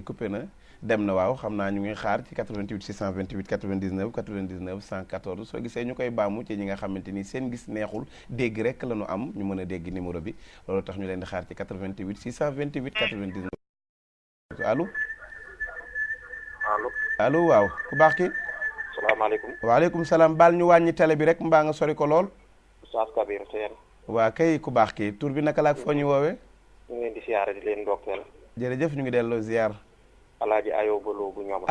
coupé na dem na waaw xam naa ñu ngi xaar ci 88 628 99 99 114 soo gisee ñu koy baamu ci ñi nga xamante ni seen gis neexul dégg rek la ñu am ñu mën a dégg numéro bi loolu tax ñu leen di xaar ci 88 628 99. allo. allo. allo waaw ku baax ki. salaamaaleykum. waaleykum salaam baal ñu wàññi télé bi rek mbaa nga sori ko lool. Oustaz Kabir Sène. waa kay ku baax ki tur bi naka la ak foo ñu woowee. ñu ngi leen di siyaare di leen ndokkeel. jërëjëf ñu ngi delloo ziar. Alaaji Ayo Balo bu ñoom.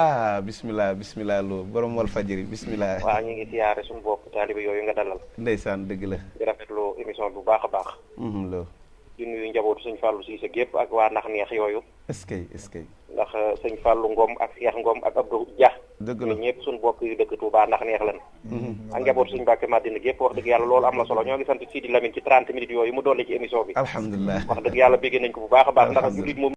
bismillah bismillah loo borom wal fajiri bismillah. waaw ñu ngi siyaare suñu bokk taalibe yooyu nga dalal. ndeysaan dëgg la. di rafetlu émission bu baax a baax. loo. di nuyu njabootu sëñ Fallou Cissé gépp ak waa ndax neex yooyu. est-ce que. ndax sëñ Fallou Ngom ak Cheikh Ngom ak Abdou Dia. dëgg la ñëpp suñu bokk yu dëkk Touba ndax neex lan. ak njabootu sëñ Mbàkke Madina gépp wax dëgg yàlla loolu am na solo ñoo ngi sant Sidi Lamine ci 30 minutes yooyu mu dolli ci émission bi. alhamdulilah wax dëgg yàlla bégg nañ ko bu baax a baax ndax jullit moom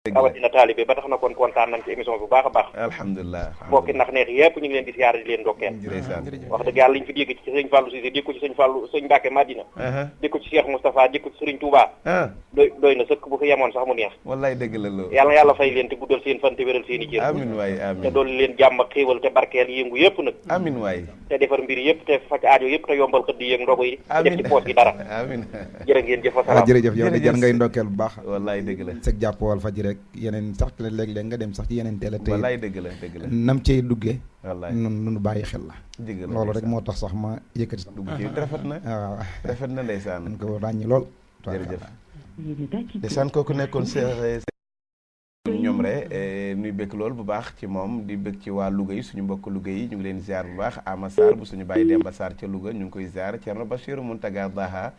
rawatina taalibe ba tax na kon kontaan nañ ci émission bu baax a baax. alhamdulilah bokki ndax neex yëpp ñu ngi leen di siyaare di leen ndokkeel. wax dëgg yàlla liñ fi dégg ci sëñ Fallou Cissé dégg ko ci sëñ Fallou sëñ Mbacke Madina. dégg ko ci Cheikh Moustapha dégg ko ci Serigne Touba. doy na sëkk bu fi yemoon sax mu neex. wallaay dëgg la loolu. yàlla fay leen te guddal seen fan te wéral seen i cër. amiin waay amiin te dolli leen jàmm ak xéewal te barkeel yëngu yëpp nag. amiin waay. te defar mbir yëpp te faj aajo yëpp te yombal xëdd yi ak ndogu yi. te def ci poos gi dara. amiin jërë ngeen jëf wasalaam. jërëjëf yow de jar ngay ndokkeel bu baax. wallaay dëgg la. seg jàpp wal faji rek yeneen sax léeg-léeg nga dem sax ci yeneen télé tey wallaay dëgg la nam cey duggee wallaay nunu bàyyi xel la loolu rek moo tax sax ma yëkkati sax dugg ci rafet na waaw rafet na ndeysaan dañ ko ràññi lool jërëjëf ndeysaan kooku nekkoon ñoom rek nuy bëgg lool bu baax ci moom di bëgg ci waa Louga yi suñu mbokk Louga yi ñu ngi leen ziar bu baax Ama Sarr bu suñu bàyyi Demba Sarr ca Louga ñu ngi koy ziar Thierno Bachir Mountaga Daha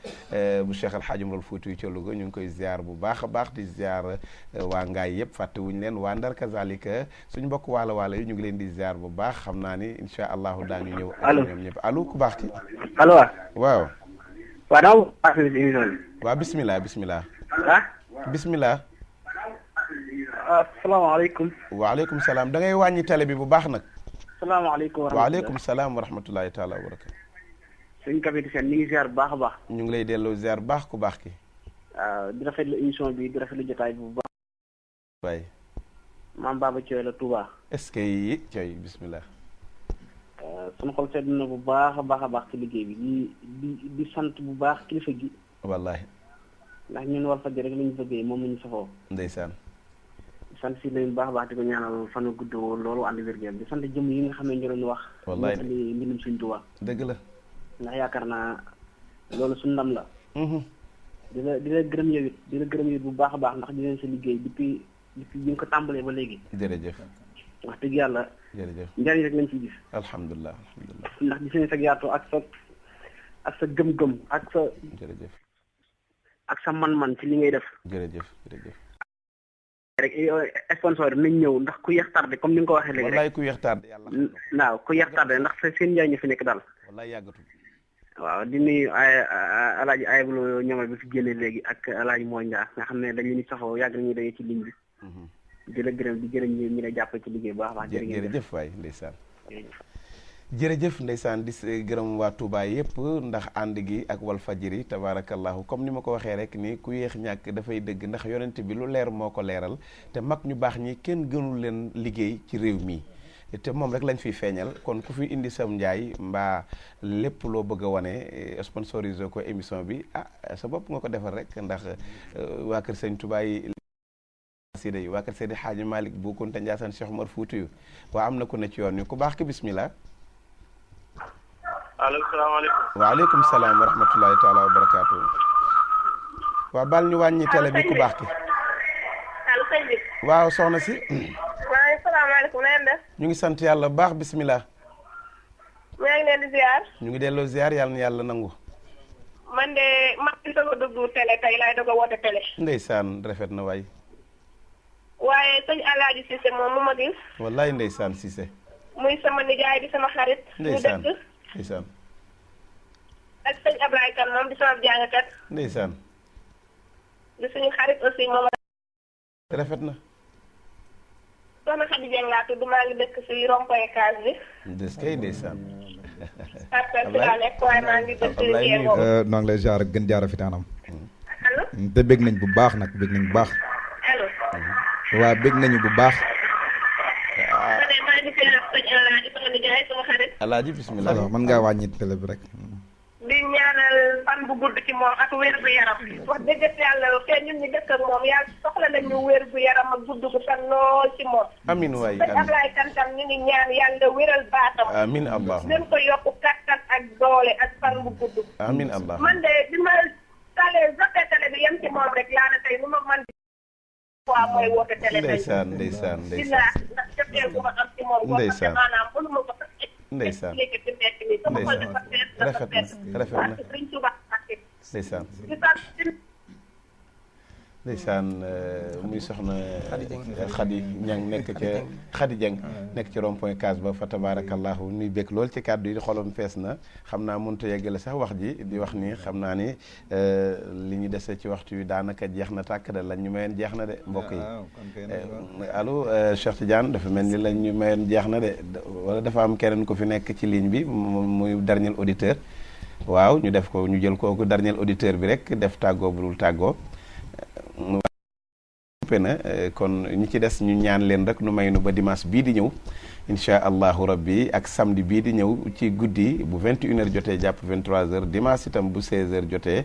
bu Cheikh El Hadj Oumar Fouti ca Louga ñu ngi koy ziar bu baax a baax di ziar waa Ngaay yëpp fàttewuñu leen waa Ndar kazalika suñu mbokk waalo yi ñu ngi leen di ziar bu baax xam naa ni incha allahu daañu ñëw ñoom ñëpp allo ku baax ki allo waaw waaw bismillah bismillah asalaamaaleykum. waaleykum salaam da ngay wàññi télé bi bu baax nag. salaamaaleykum wa rahmatulah waaleykum salaam wa rahmatulahi taala wa barakatu. sëñ Kabir Sène ñu ngi ziar bu baax a baax. ñu ngi lay delloo ziar bu baax ku baax ki. di rafetlu émission bi di rafetlu jotaay bi bu baax. waay. maam Baba Thioye la Touba. est-ce que yi Thioye bismillah. sunu xol sedd na bu baax a baax ci liggéey bi di sant bu baax kilifa gi. wallaahi. ndax ñun Walfadjri rek lañu bëggee moom lañu safoo. ndeysaan. sant si leen baax a baax di ko ñaanal fan gudd loolu ànd wér-gu-yaram di sant jëm yi nga xam ne ñu doon wax. wallaay moo andi mbindum suñu Tuubaa. dëgg la. ndax yaakaar naa loolu suñu ndam la. di la gërëm yow it di la gërëm yow it bu baax a baax ndax di leen sa liggéey depuis bi nga ko tàmbalee ba léegi. jërëjëf. wax dëgg yàlla. jërëjëf njariñ rek lañ ciy gis. alhamdulilah. ndax gis nañ sa yaatu ak sa gëm-gëm ak sa. jërëjëf. ak sa man-man ci li ngay def. jërëjëf. rek sponsor nañ ñëw ndax ku yeex tardé comme ni nga ko waxee léegi rek wallaay ku yeex tardé yàlla waaw ku yeex tardé ndax seen njaay ñu fi nekk daal wallaay yàggatu waaw di nuyu alaaji ayiblo ñooma bi fi génne léegi ak alaaji mooy njaar nga xam ne dañu ni safoo yàgg nañuy dañee ci ligne bi di la gërëm di gërëm ñi la jàpp ci liggéey bu baax baax jërëjëf waay ndeysaan jërëjëf ndeysaan di gërëm waa Touba yëpp ndax ànd gi ak Walfadjri tabarakallahu comme ni ma ko waxee rek ni ku yéex ñàkk dafay dëgg ndax yonent bi lu leer moo ko leeral te mag ñu baax ñi kenn gënul leen liggéey ci réew mi te moom rek lañ fiy feeñal kon ku fi indi sam njaay mbaa lépp loo bëgg a wane sponsorisé ko émission bi sa bopp nga ko defal rek ndax waa kër sëñ Touba yi sida yi waa kër Seydi Hadji Malick bu Kunta Ndiassane Cheikh Omar Foutiyou waa am na ku ne ci yoon wi ku baax ki bismillah salaamaaleykum. waaleykum salaam wa rahmatulahi taala wa barakaatu. waaw bal ñu wàññi télé bi ku baax ki. allo sëñ bi. waaw soxna si. waaleykum salaamaaleykum na ngeen def. ñu ngi sant yàlla bu baax bismillah. maa ngi leen di ziar. ñu ngi delloo ziar yàlla na yàlla nangu. man de maa ngi doog a dugg télé tey laay doog a woote télé. ndeysaan rafet na waay. waaye sëñ Alaaji Cissé moom mu ma gis. wallaay ndeysaan Cissé. muy sama nijaay di sama xarit. ndeysaan ñu dëkk. ndeysaan. ak sëñ Ablaye Kane moom di sama jàngkat. ndeysaan. di suñu xarit aussi moom. rafet na. soxna Khady Dieng laa tudd maa ngi dëkk si rond-point case bi. des kay ndeysaan. Ablaye si laa nekk waaye maa ngi dëkk Jéego. noo ngi lay jaar gën jaar fi taanam. allo. te bëgg nañ bu baax nag bëgg nañ bu baax. allo. waa bég nañu bu baax. alaaji bismillah. alors mën ngaa wàññi télé bi rek. di ñaanal fan bu gudd ci moom ak wér gu yaram. wax dëgg yàlla te ñun ñi dëkk ak moom yàlla soxla nañu wér gu yaram ak gudd gu fan lool ci moom. amiin waay sëñ Ablaye Kantam ñu ngi ñaan yàlla wéral baatam. amiin allah. leen ko yokk kattan ak doole ak fan bu gudd. amiin allah. man de bi ma talee zappé télé bi yem ci moom rek laa ne tey nu ma man waa mooy woote télé tey. ndeysaan ndeysaan ndeysaan. dinaa ndax jotee bu ma am ci moom. ndeysaan maanaam mënu ma ko sax. ndeysaan léegi fi nekk nii sama xol dafa fees dafa fees. rafet na Sëriñ Tuubaa ndeysaan. ndeysaan muy soxna Khady Ñang nekk ca Khady Dieng nekk ci rond-point Case ba fa tabarakallahu nuy bekk lool ci kàddu yi xolam fees na xam naa mënut a yeggale sax wax ji di wax ni xam naa ni li ñu dese ci waxtu wi daanaka jeex na tàkk de lañ ñu mayoon jeex na de mbokk yi allo Cheikh Tidiane dafa mel ni lañ ñu mayoon jeex na de wala dafa am keneen ko fi nekk ci ligne bi muy dernier auditeur waaw ñu def ko ñu jël kooku dernier auditeur bi rek def tàggoo bu dul tàggoo na kon ñi ci des ñu ñaan leen rek nu may nu ba dimanche bii di ñëw insha allahu rabbi ak samedi bii di ñëw ci guddi bu 21h jotee jàpp 23h dimanche itam bu 16h jotee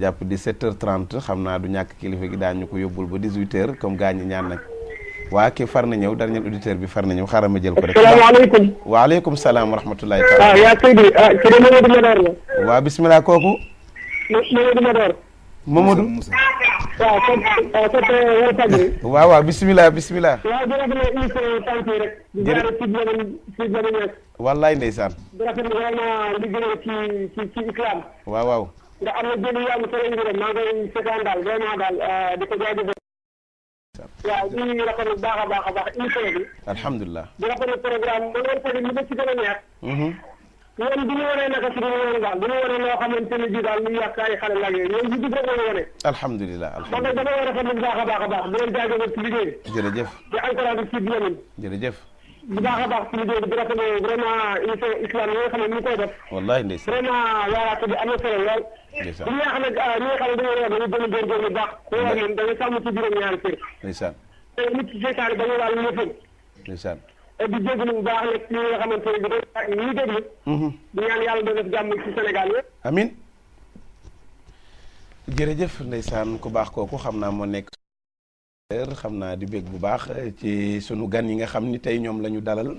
jàpp 17h30 xam naa du ñàkk kilifa gi daañu ko yóbbul ba 18h comme gaa ñi ñaan nag waa kii far na ñëw dernier auditeur bi far na ñëw xaaral ma jël ko rek. asalaamaaleykum. waaleykum salaam wa rahmatullahi taala. waaw yaa Seydi Seydi Mamadou Mador la. waa bismillah kooku. Mamadou Mador. Mamadou. waaw waaw waaw bismillah bismillah. waaw di rafetlu émission tànk yi rek. jërëjëf di jaaree si Lamine. wallaay ndeysaan. di rafetlu vraiment liggéey ci islam. waaw waaw. ndax am na jëli yu am solo yu rek maa ngi koy seetaan daal vraiment daal di ko jaajëfal. waaw di rafetlu baax a baax a baax émission bi. alhamdulilah. di rafetlu programme man loolu tamit li ma ci gën a neex. ñoom du ñu wane naka si duñu wane daal du ñu wane loo xamante ne bii daal ñu yàq ay xale laaj yooyu ñoom ñu dugg rek la wane. alhamdulilah man nag dama war a rafetlu bu baax a baax a baax di leen jaajëfal ci liggéey bi. jërëjëf. di encouragé ci Lamine. jërëjëf. bu baax a baax ci liggéey bi di rafetlu vraiment émission islam yi nga xam ne ñu koy def. wallaay ndeysaan. vraiment yaaraate bi am na solo lool. ndeysaan bu ñu xam ne ñi nga xam ne dañoo war dañu gën a góorgóorlu bu baax. ku war moom dañuy sàmm ci juróom-ñaari kër. ndeysaan. te nit ci seytaane dañuy wàll ñëppam. ndeysaan. di jégalu bu baax nag ci ñi nga xamante ne bii ñuy déglu. di ñaan yàlla doo def jàmm ci Sénégal yëpp. amin jërëjëf ndeysaan ku baax kooku xam naa moo nekk xam naa di bég bu baax ci sunu gan yi nga xam ni tey ñoom la ñu dalal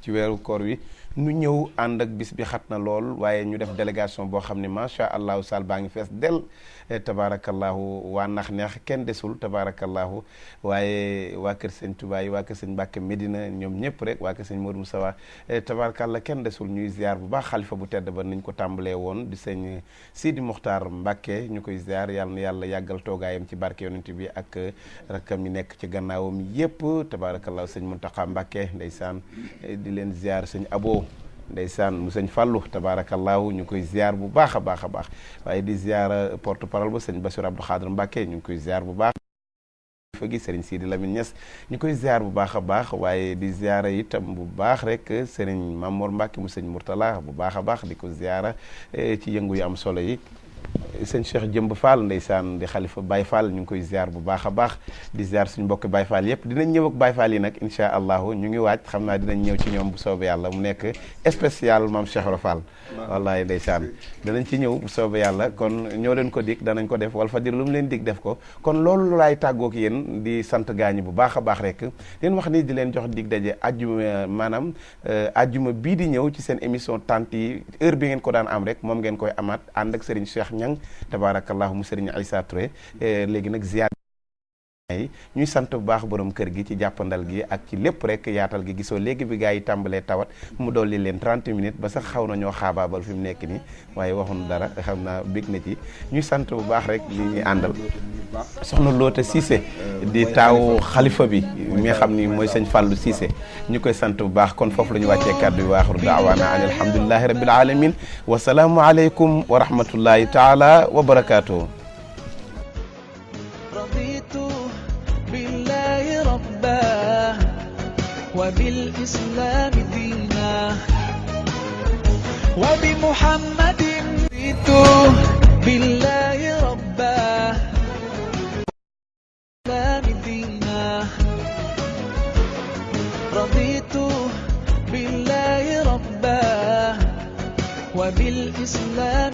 ci weeru koor wi nu ñëw ànd ak bis bi xat na lool waaye ñu def délégation boo xam ne macha allahu sall baa ngi fees del tabarakallahu waa nax neex kenn desul tabarakallahu waaye waa kër sëñ Touba yi waa kër sëñ Mbàkke Medina ñoom ñëpp rek waa kër sëñ Modou Moustapha tabarakallah kenn desul ñuy ziar bu baax xalifa bu tedd ba niñ ko tàmbalee woon di sëñ Sidi Muxtaar Mbàkke ñu koy ziar yàlla na yàlla yàggal toogaayam ci barke yonent bi ak rakkam yi nekk ci gannaawam yëpp tabarakallahu sëñ Muntaxa Mbàkke ndeysaan di leen ziar sëñ Abo ndeysaan mu sëñ Fallou tabarakallahu ñu koy ziar bu baax a baax a baax waaye di ziar porte parole ba sëñ Bassirou Abdou Khadre Mbacke ñu ngi koy ziar bu baax fa gi sëriñ Sidi Lamine Niass ñu koy ziar bu baax a baax waaye di ziara itam bu baax rek sëriñ Mamour Mbacke mu sëñ Mourtala bu baax a baax di ko ziara ci yëngu yu am solo yi sëñ Cheikh Jëmb Fall ndeysaan di xalifa Baye Fall ñu ngi koy ziar bu baax a baax di ziar suñu mbokk Baye Fall yëpp dinañ ñëw ak Baye Fall yi nag incha allahu ñu ngi waaj xam naa dinañ ñëw ci ñoom bu soobee yàlla mu nekk spécial maam Cheikh Ibra Fall wallahi ndeysaan danañ ci ñëw bu soobee yàlla kon ñoo leen ko dig danañ ko def Walfadjri lu mu leen dig def ko kon loolu laay tàggoog yéen di sant gaañi bu baax a baax rek leen wax ni di leen jox dig daje ajjuma maanaam ajjuma bii di ñëw ci seen émission tant yi heure bi ngeen ko daan am rek moom ngeen koy amaat ànd ak Serigne Cheikh Niang tabarakallahu mu Serigne Aïssa Touré léegi nag ziar yi ñuy sant bu baax borom kër gi ci jàppandal gi ak ci lépp rek yaatal gi gisoo léegi bi gaa yi tàmbalee tawat mu dolli leen 30 minutes ba sax xaw na ñoo xaabaabal fi mu nekk nii waaye waxuñu dara xam naa bég na ci ñuy sant bu baax rek li ñuy àndal soxna Loota Cissé di taaw xalifa bi mi nga xam ni mooy sëñ Fallou Cissé ñu koy sant bu baax kon foofu la ñu wàccee kàddu yi waaxiru daawaana an alhamdulillahi rabbil alamin wa salaamu aleykum wa rahmatullahi taala wa barakaatuhu وبالإسلام دينا وبمحمد رضيت بالله ربا الإسلام دينا Jerusalem.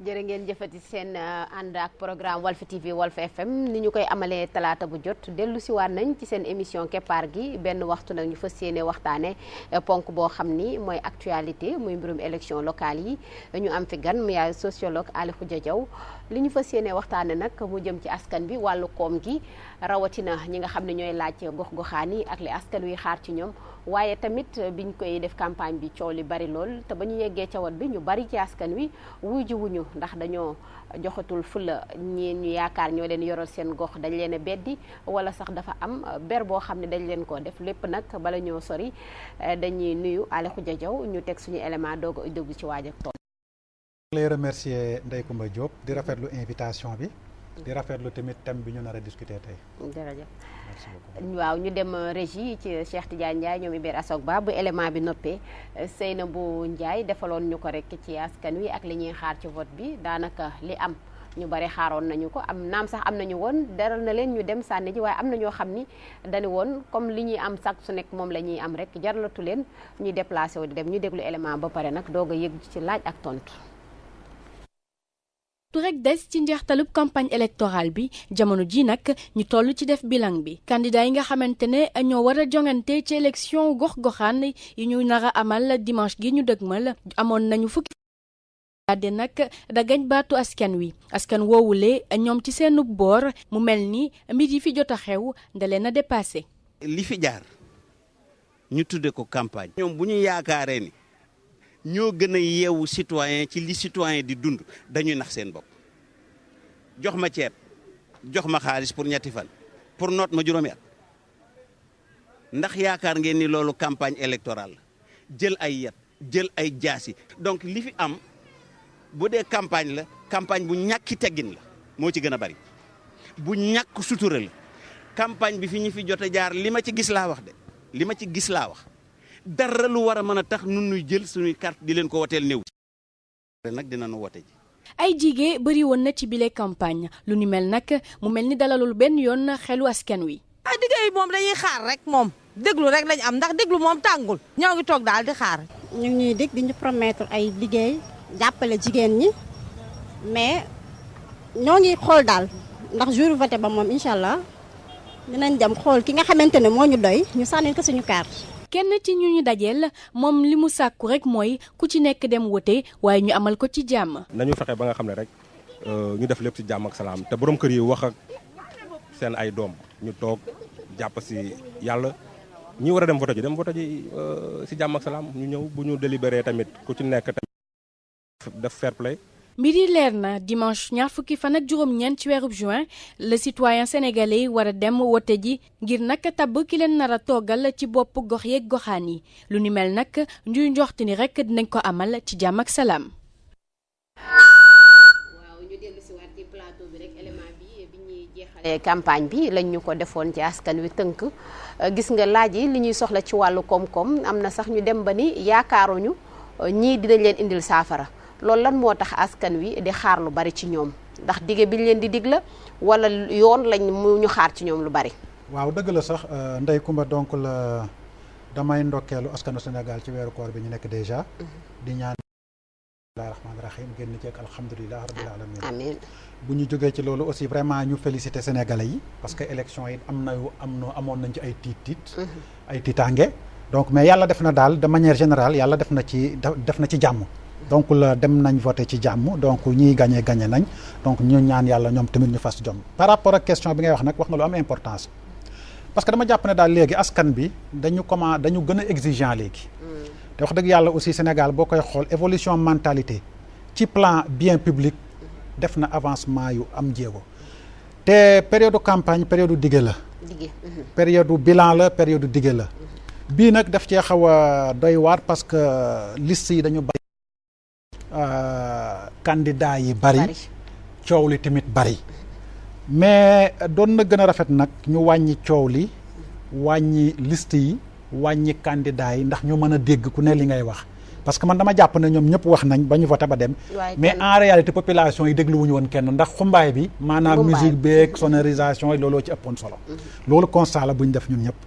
jërë ngeen jëfati seen ànd ak programme Walf TV Walf FM ni ñu koy amalee talaata bu jot dellu si waat nañ ci seen émission keppaar gi benn waxtu nag ñu fas yéene waxtaane ponk boo xam ni mooy actualité muy mbirum élection locale yi ñu am fi gan mu yaay sociologue Ali Khoudia Diaw li ñu fas yéene waxtaane nag mu jëm ci askan bi wàllu koom gi rawatina ñi nga xam ne ñooy laaj gox-goxaan yi ak li askan wi xaar ci ñoom waaye tamit biñ koy def campagne bi coow li bari lool te ba ñu yeggee ca wat bi ñu bari ci askan wi wuy ji wuñu ndax dañoo joxatul fula ñi ñu yaakaar ñoo leen yoral seen gox dañ leen a beddi wala sax dafa am ber boo xam ne dañ leen ko def lépp nag bala ñoo sori dañuy nuyu Ali Khoudia Diaw ñu teg suñu élément doog a dugg ci waaj ak tool. lay remercier Ndeye Coumba Diop di rafetlu invitation bi di rafetlu tamit thème bi ñu nar a discuter tey. jërëjëf merci beaucoup. waaw ñu dem régie ci Cheikh Tidiane Ndiaye ñoom Iber Asok Ba bu élément bi noppee Seynabou Ndiaye defaloon ñu ko rek ci askan wi ak li ñuy xaar ci vote bi daanaka li am ñu bari xaaroon nañu ko am naam sax am nañu woon daral na leen ñu dem sànni ji waaye am na ñoo xam ni dañu woon comme li ñuy am sax su nekk moom la ñuy am rek jarlatu leen ñuy déplacé wu di dem ñu déglu élément ba pare nag doog a yëg ci laaj ak tontu. tu rek des ci njeextalub campagne électorale bi jamono ji nag ñu toll ci def bilan bi candidat yi nga xamante ne ñoo war a jongante ci élection gox-goxaan yi ñu nar a amal dimanche gi ñu dëgmal amoon nañu fukki de nag dagañ baatu askan woowule ñoom ci seenu boor mu mel ni mbir yi fi jot a xew da leen a dépassé. li fi jaar ñu tudde ko campagne. ñoom bu ñu yaakaaree ni ñoo gën a yeewu citoyen ci li citoyen di dund dañuy nax seen bopp jox ma ceeb jox ma xaalis pour ñetti fan pour noot ma juróomi at ndax yaakaar ngeen ni loolu campagne électorale la jël ay yat jël ay jaasi donc li fi am bu dee campagne la campagne bu ñàkki teggin la moo ci gën a bari bu ñàkk sutura la campagne bi fi ñu fi jot a jaar li ma ci gis laa wax de li ma ci gis laa wax dara lu war a mën a tax nun nuy jël suñuy carte di leen ko woteel néew nag dinañu wote ji. ay jigéen bëri woon na ci bile campagne lu ni mel nag mu mel ni dalalul benn yoon xelu askan wi. liggéey moom dañuy xaar rek moom déglu rek lañ am ndax déglu moom tàngul ñoo ngi toog daal di xaar. ñu ngi ñuy dig di ñu promettre ay liggéey jàppale jigéen ñi mais ñoo ngi xool daal ndax jour voté ba moom incha allah dinañ dem xool ki nga xamante ne moo ñu doy ñu sànni ko suñu carte. kenn ci ñu ñu dajeel moom li mu sàkku rek mooy ku ci nekk dem wote waaye ñu amal ko ci jàmm. nañu fexe ba nga xam ne rek ñu def lépp ci jàmm ak salaam te borom kër yi wax ak seen ay doom ñu toog jàpp si yàlla ñi war a dem vote ji si jàmm ak salaam ñu ñëw bu ñu délibéré tamit ku ci nekk tamit def fair play. mbir yi leer na dimanche ñaar fukki fan ak juróom-ñeent ci weerub juin le citoyen sénégalais war a dem wote ji ngir nag tabb ki leen nar a toogal ci bopp gox yeeg goxaan yi lu ni mel nag njuy njoxti ni rek dinañ ko amal ci jàmm ak salaam. waaw ñu dellu si waat ci plateau bi rek élément bi ñuy jeexalee campagne bi lañ ñu ko defoon ci askan wi tënk gis nga laaj yi li ñuy soxla ci wàllu koom-koom am na sax ñu dem ba ni yaakaaruñu ñii dinañ leen indil saafara. loolu lan moo tax askan wi di xaar lu bari ci ñoom ndax dige biñ leen di dig la wala yoon lañ mu ñu xaar ci ñoom lu bari. waaw dëgg la sax Ndeye Coumba donc la damay ndokkeelu askanu Sénégal ci weeru koor bi ñu nekk déjà. di ñaan bismillahi rahmaani rahim génn ci ak alhamdulilah rabbil alamin amiin bu ñu jógee ci loolu aussi vraiment ñu féliciter sénégalais yi parce que élection yi amoon nañ ci ay tiit ay tiitaange donc mais yàlla def na daal de manière générale yàlla def na ci jàmm. donc la dem nañ voté ci jàmm donc ñiy gagné nañ donc ñu ñaan yàlla ñoom tamit ñu fas jom par rapport ak question bi ngay wax nag wax nga lu am importance parce que dama jàpp ne daal léegi askan bi dañu gën a exigeant léegi te wax dëgg yàlla aussi Sénégal boo koy xool évolution mentalité ci plan bien public def na avancement yu am jéego te période campagne période dige la période bilan la période dige la bii nag daf cee xaw a doy waar parce que liste yi dañu bari candidat yi bari coow li tamit bari mais doon na gën a rafet nag ñu wàññi coow li wàññi liste yi wàññi candidat yi ndax ñu mën a dégg ku ne li ngay wax parce que man dama jàpp ne ñoom ñëpp wax nañ ba ñu voté ba dem mais en réalité population yi déglu wuñu woon kenn ndax xumbaay bi maanaam musique beeg sonorisation yi looloo ci ëppoon solo loolu constat la bu ñu def ñun ñëpp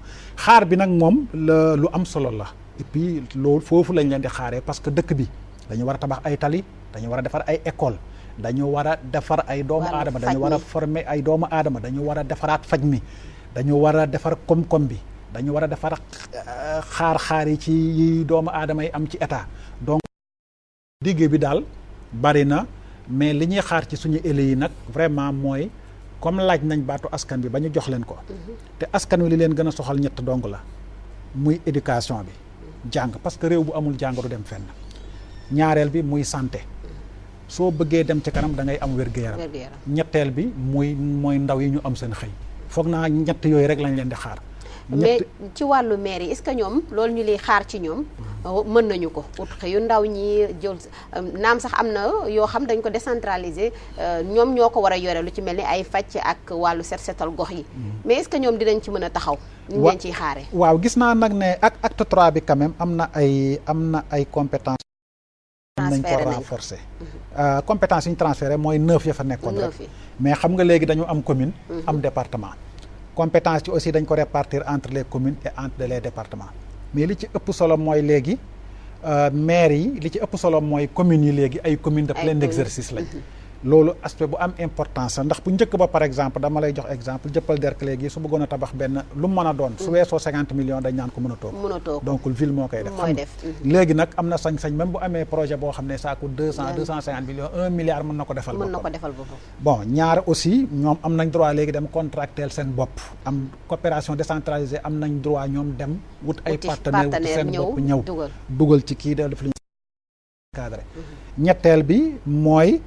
xaar bi nag moom lu am solo la et puis loolu foofu lañ leen di xaaree parce que dëkk bi dañu war a tabax ay tali dañu war a defar ay école dañu war a defar ay doomu aadama dañu war a former ay doomu aadama dañu war a defaraat faj mi dañu war a defar koom-koom bi dañu war a defar xaar yi ci doomu aadama yi am ci état donc digg bi daal bari na mais li ñuy xaar ci suñu élèves yi nag vraiment mooy comme laaj nañ baatu askan bi ba ñu jox leen ko te askan wi li leen gën a soxal ñett dong la muy éducation bi jàng parce que réew bu amul jàng du dem fenn ñaareel bi muy santé soo bëggee dem ci kanam da ngay am wér-gu-yaram ñetteel bi mooy ndaw yi ñu am seen xëy foog naa ñett yooyu rek lañ leen di xaar mais ci wàllu maire yi est-ce que ñoom loolu ñu liy xaar ci ñoom mën nañu ko ut xëyu ndaw ñi jël naam sax am na yoo xam dañ ko décentraliser ñoom ñoo ko war a yore lu ci mel ni ay fàcc ak wàllu set-setal gox yi mais est-ce que ñoom dinañ ci mën a taxaw ñu leen ciy xaare waaw gis naa nag ne ak acte 3 bi quand même am na ay compétence nañ ko renforcer compétence yi ñu transféré mooy 9 ya fa nekkoon rek mais xam nga léegi dañu am commune am département compétence ci aussi dañ ko répartir entre les communes et entre les départements mais li ci ëpp solo mooy léegi maires yi li ci ëpp solo mooy communes yi léegi ay communes de plein exercice lañ loolu aspect bu am importance ndax bu njëkk ba par exemple dama lay jox exemple jëppal Derklé léegi su bëggoon a tabax benn lu mu mën a doon su weesoo 50 millions dañ naan ko mën a toog donc ville moo koy def léegi nag am na sañ-sañ même bu amee projet boo xam ne ça coûte 250 millions 1 milliard mën na ko defal boppam bon ñaar aussi ñoom am nañ droit léegi dem contractel seen bopp am coopération décentralisée am nañ droit ñoom dem wut ay partenaires wut seen bopp ñëw dugal ci kii def li ñu cadré ñetteel bi mooy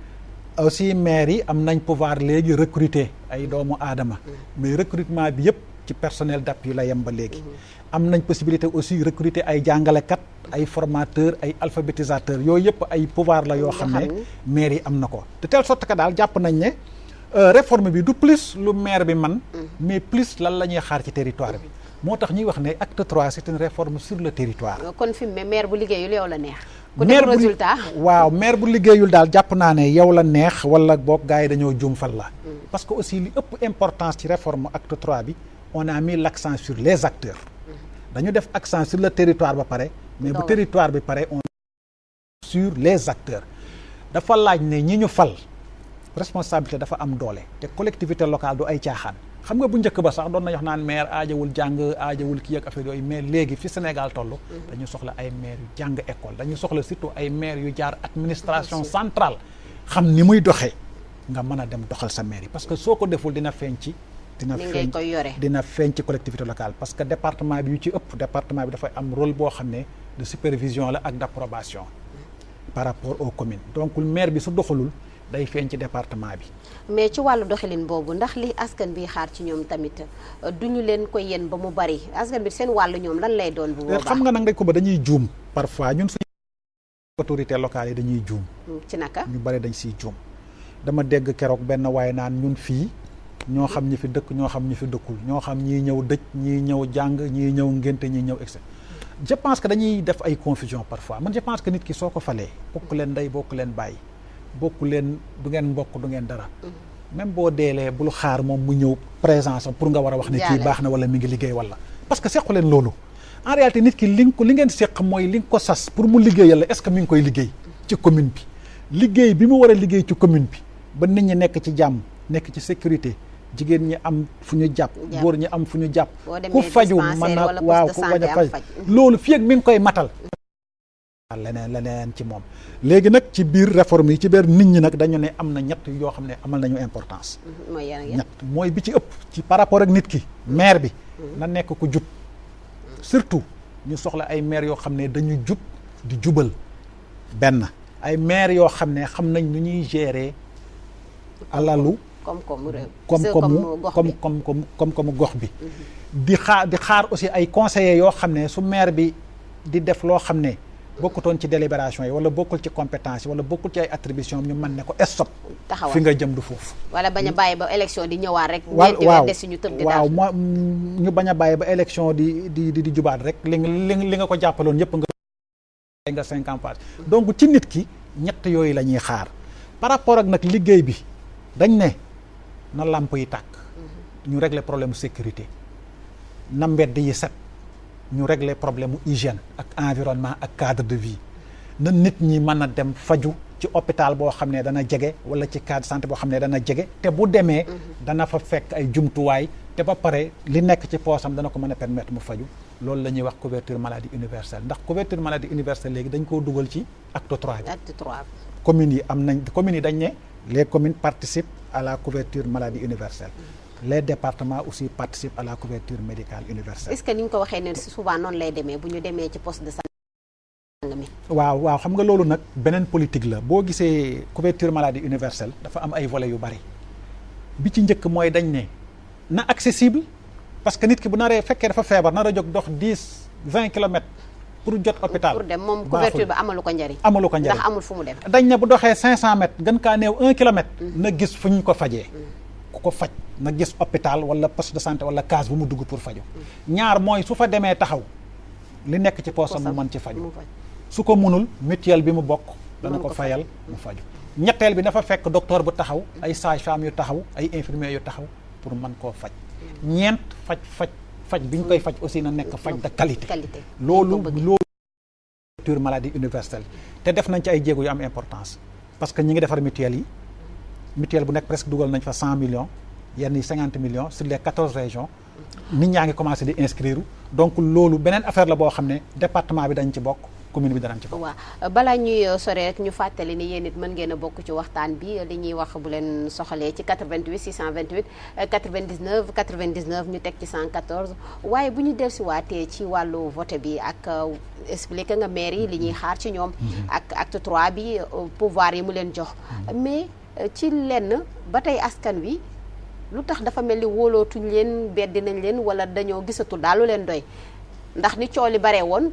aussi maire yi am nañ pouvoir léegi recruter ay doomu aadama mais recrutement bi yëpp ci personnel d'appui la yem ba léegi am nañ possibilité aussi recruter ay jàngalekat ay formateurs ay alphabétisateurs yooyu yëpp ay pouvoir la yoo xam ne maire yi am na ko de telle sorte que daal jàpp nañ ne réforme bi du plus lu maire bi man mais plus lan la ñuy xaar ci territoire bi moo tax ñuy wax ne acte 3 c'est une réforme sur le territoire kon fi mu maire bu liggéeyul yow la neex résultat waaw maire bu liggéeyul daal jàpp naa ne yow la neex wala boog gars yi dañoo juum fal la parce que aussi li ëpp importance ci réforme acte 3 bi on a mis l'accent sur les acteurs dañu def accent sur le territoire ba pare mais bu territoire bi pare on sur les acteurs dafa laaj ne ñi ñu fal responsabilité dafa am doole te collectivité locale du ay caaxaan xam nga bu njëkk ba sax doon na wax naan maire aajawul jàng aajawul kii ak affaire yooyu mais léegi fi Sénégal toll dañu soxla ay maire yu jàng école dañu soxla surtout ay maire yu jaar administration centrale xam ni muy doxee nga mën a dem doxal sa maire yi parce que soo ko deful dina feeñ ci dina feeñ ci collectivité locale parce que département bi yu ci ëpp département bi dafay am rôle boo xam ne de supervision la ak d'approbation par rapport aux communes donc maire bi su doxalul day feeñ ci département bi mais ci wàllu doxalin boobu ndax li askan bi xaar ci ñoom tamit duñu leen ko yen ba mu bari askan bi seen wàllu ñoom lan lay doon bu boobaa xam nga nag rek ko ba dañuy juum parfois ñun suñu autorité locale yi dañuy juum ci naka ñu bari dañ siy juum dama dégg keroog benn waaye naan ñun fii ñoo xam ñi fi dëkk ñoo xam ñi fi dëkkul ñoo xam ñii ñëw dëj ñii ñëw jàng ñii ñëw ngénte ñii ñëw etc je pense que dañuy def ay confusion parfois man je pense que nit ki soo ko falee bokk leen ndey bokk leen bàyyi bokk leen du ngeen mbokk du ngeen dara même boo deelee bul xaar moom mu ñëw présence am pour nga war a wax ne kii baax na wala mi ngi liggéey wala parce que sequ leen loolu en réalité nit ki li ngeen seq mooy li nga ko sas pour mu liggéey yàlla est-ce que mi ngi koy liggéey ci commune bi liggéey bi mu war a liggéey ci commune bi ba nit ñi nekk ci jàmm nekk ci sécurité jigéen ñi am fu ñu jàpp góor ñi am fu ñu jàpp ku faju mën a waaw ku bañ a faj loolu fii ak mi ngi koy matal leneen ci moom léegi nag ci biir réforme yi ci biir nit ñi nag dañu ne am na ñett yoo xam ne amal nañu importance ñett mooy bi ci ëpp ci par rapport ak nit ki maire bi na nekk ku jub surtout ñu soxla ay maire yoo xam ne dañu jub di jubal benn ay maire yoo xam ne xam nañ nu ñuy gérer alalu koom-koomu réew koom-koomu gox bi di xaar aussi ay conseillers yoo xam ne su maire bi di def loo xam ne bokkutoon ci délibération yi wala bokkul ci compétence yi wala bokkul ci ay attribution ñu mën ne ko stop taxawal fi nga jëm du foofu wala bañ a bàyyi ba élection di ñëwaat rek ñeenti weer des ñu tëb di daal waaw ñu bañ a bàyyi ba élection di jubaat rek li nga ko jàppaloon yëpp nga 5 ans passé donc ci nit ki ñett yooyu la ñuy xaar par rapport ak nag liggéey bi dañ ne na làmp yi tàkk ñu régler problème sécurité na mbedd yi set ñu régler problème mu hygiène ak environnement ak cadre de vie na nit ñi mën a dem faju ci hôpital boo xam ne dana jege wala ci cadre santé boo xam ne dana jege te bu demee dana fa fekk ay jumtuwaay te ba pare li nekk ci poosam dana ko mën a permettre mu faju loolu la ñuy wax couverture maladie universelle ndax couverture maladie universelle léegi dañ koo dugal ci acte 3 bi. acte 3 bi. communes yi dañ ne les communes participent à la couverture maladie universelle. Les départements aussi participent à la couverture médicale universelle. est-ce que ni ñu ko waxee ne souvent noonu lay demee bu ñu demee ci poste de santé mi. waaw xam nga loolu nag beneen politique la boo gisee couverture maladie universelle dafa am ay volets yu bari bi ci njëkk mooy dañ ne na accessible parce que nit ki bu naree fekkee dafa feebar nar a jóg dox 10-20 kilomètres pour jot hôpital. pour dem moom couverture bi amalu ko njariñ. ndax amul fu mu dem. dañ ne bu doxee 500 mètres gën kaa néew 1 kilomètre. na gis fu ñu ko fajee. ku ko faj na gis hôpital wala poste de santé wala case bu mu dugg pour faju ñaar mooy su fa demee taxaw li nekk ci poosam mu mën ci faju su ko munul mutuelle bi mu bokk dana ko fayal mu faju ñetteel bi dafa fekk docteur bu taxaw ay sage-femme yu taxaw ay infirmiers yu taxaw pour mën koo faj ñeent faj bi ñu koy faj aussi na nekk faj de qualité loolu couverture maladie universelle te def nañ ci ay jéego yu am importance parce que ñi ngi defar mutuelle yi mutuelle bu nekk presque dugal nañ fa 100 millions yenn yi 50 millions sur les 14 régions nit ñaa ngi commencé di inscrire donc loolu beneen affaire la boo xam ne département bi dañ ci bokk commune bi danañ ci bokk. waaw balaa ñuy sore rek ñu fàttali ni yéen it mën ngeen a bokk ci waxtaan bi li ñuy wax bu leen soxalee ci 88 628 99 99 ñu teg ci 114 waaye bu ñu dellusiwaatee ci wàllu vote bi ak expliqué nga maire yi li ñuy xaar ci ñoom. ak acte 3 bi pouvoir yi mu leen jox mais. ci lenn ba tey askan wi lu tax dafa mel ni wóolootuñ leen beddi nañ leen wala dañoo gisatul daal lu leen doy ndax ni coow li baree woon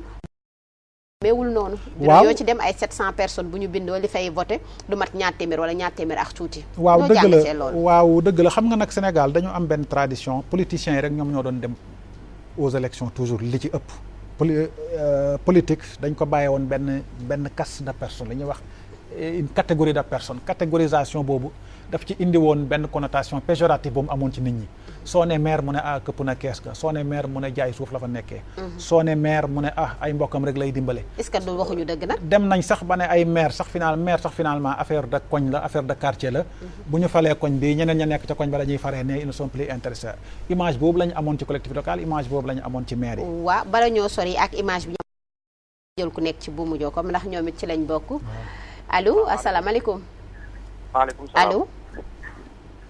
meewul noonu. waaw yoo ci dem ay 700 personnes bu ñu bindoo li fay voté du mat ñaar téeméer wala ñaar téeméer ak tuuti. waaw dëgg la xam nga nag Sénégal dañu am benn tradition politiciens yi rek ñoom ñoo doon dem aux élections toujours li ci ëpp. politique dañ ko bàyyee woon benn caste de personnes la ñuy wax. une catégorie de personnes catégorisation boobu daf ci indi woon benn connotation péjorative boobu amoon ci nit ñi soo ne maire mu ne këpp na kees ga soo ne maire mu ne jaay suuf la fa nekkee soo ne maire mu ne ay mbokkam rek lay dimbale est-ce que du waxuñu dëgg nag dem nañ sax ba ne ay maire sax finalement affaire de koñ la affaire de quartier la bu ñu falee koñ bi ñeneen ña nekk ca koñ ba dañuy faree ne ils ne sont plus intéressés image boobu la ñu amoon ci collectivité locale image boobu la ñu amoon ci maire yi waaw bala ñoo sori ak image bi jël ku nekk ci buumu Jokalante ndax ñoom it ci lañ bokk allo asalaamaaleykum. maaleykum salaam allo.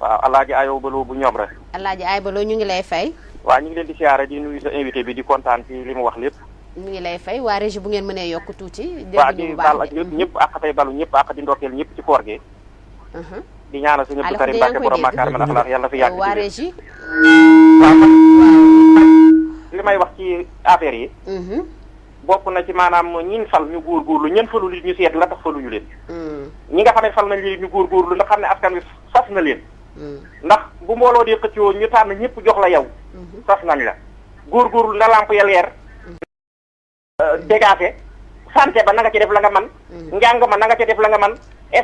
waaw Alaaji Ayo Baloo bu ñoom rek. Alaaji Ayo Baloo ñu ngi lay fay. waaw ñu ngi leen di siyaare di nuyu sa invité bi di kontaan ci li mu wax lépp. ñu ngi lay fay waa régie bu ngeen mënee yokk tuuti. waaw di baal ak ñëpp ak tey balu ñëpp ak di ndokkeel ñëpp ci koor gi. di ñaanal suñu Abdou Karim Mbacke borom Makar ma ndax yàlla fi yàgg. waa régie. waaw li may wax ci affaire yi. bokk na ci maanaam ñin fal ñu góorgóorlu ñen falu li ñu seet la tax faluñu leen ñi nga xam ne fal nañ leen ñu góorgóorlu ndax xam ne askan wi sas na leen ndax bu mbooloo di xëccoo ñu tànn ñëpp jox la yow sas nañ la góorgóorlu na lamp ya leer dégaate santé ba na nga ci def la nga man njàng ma na nga ci def la nga man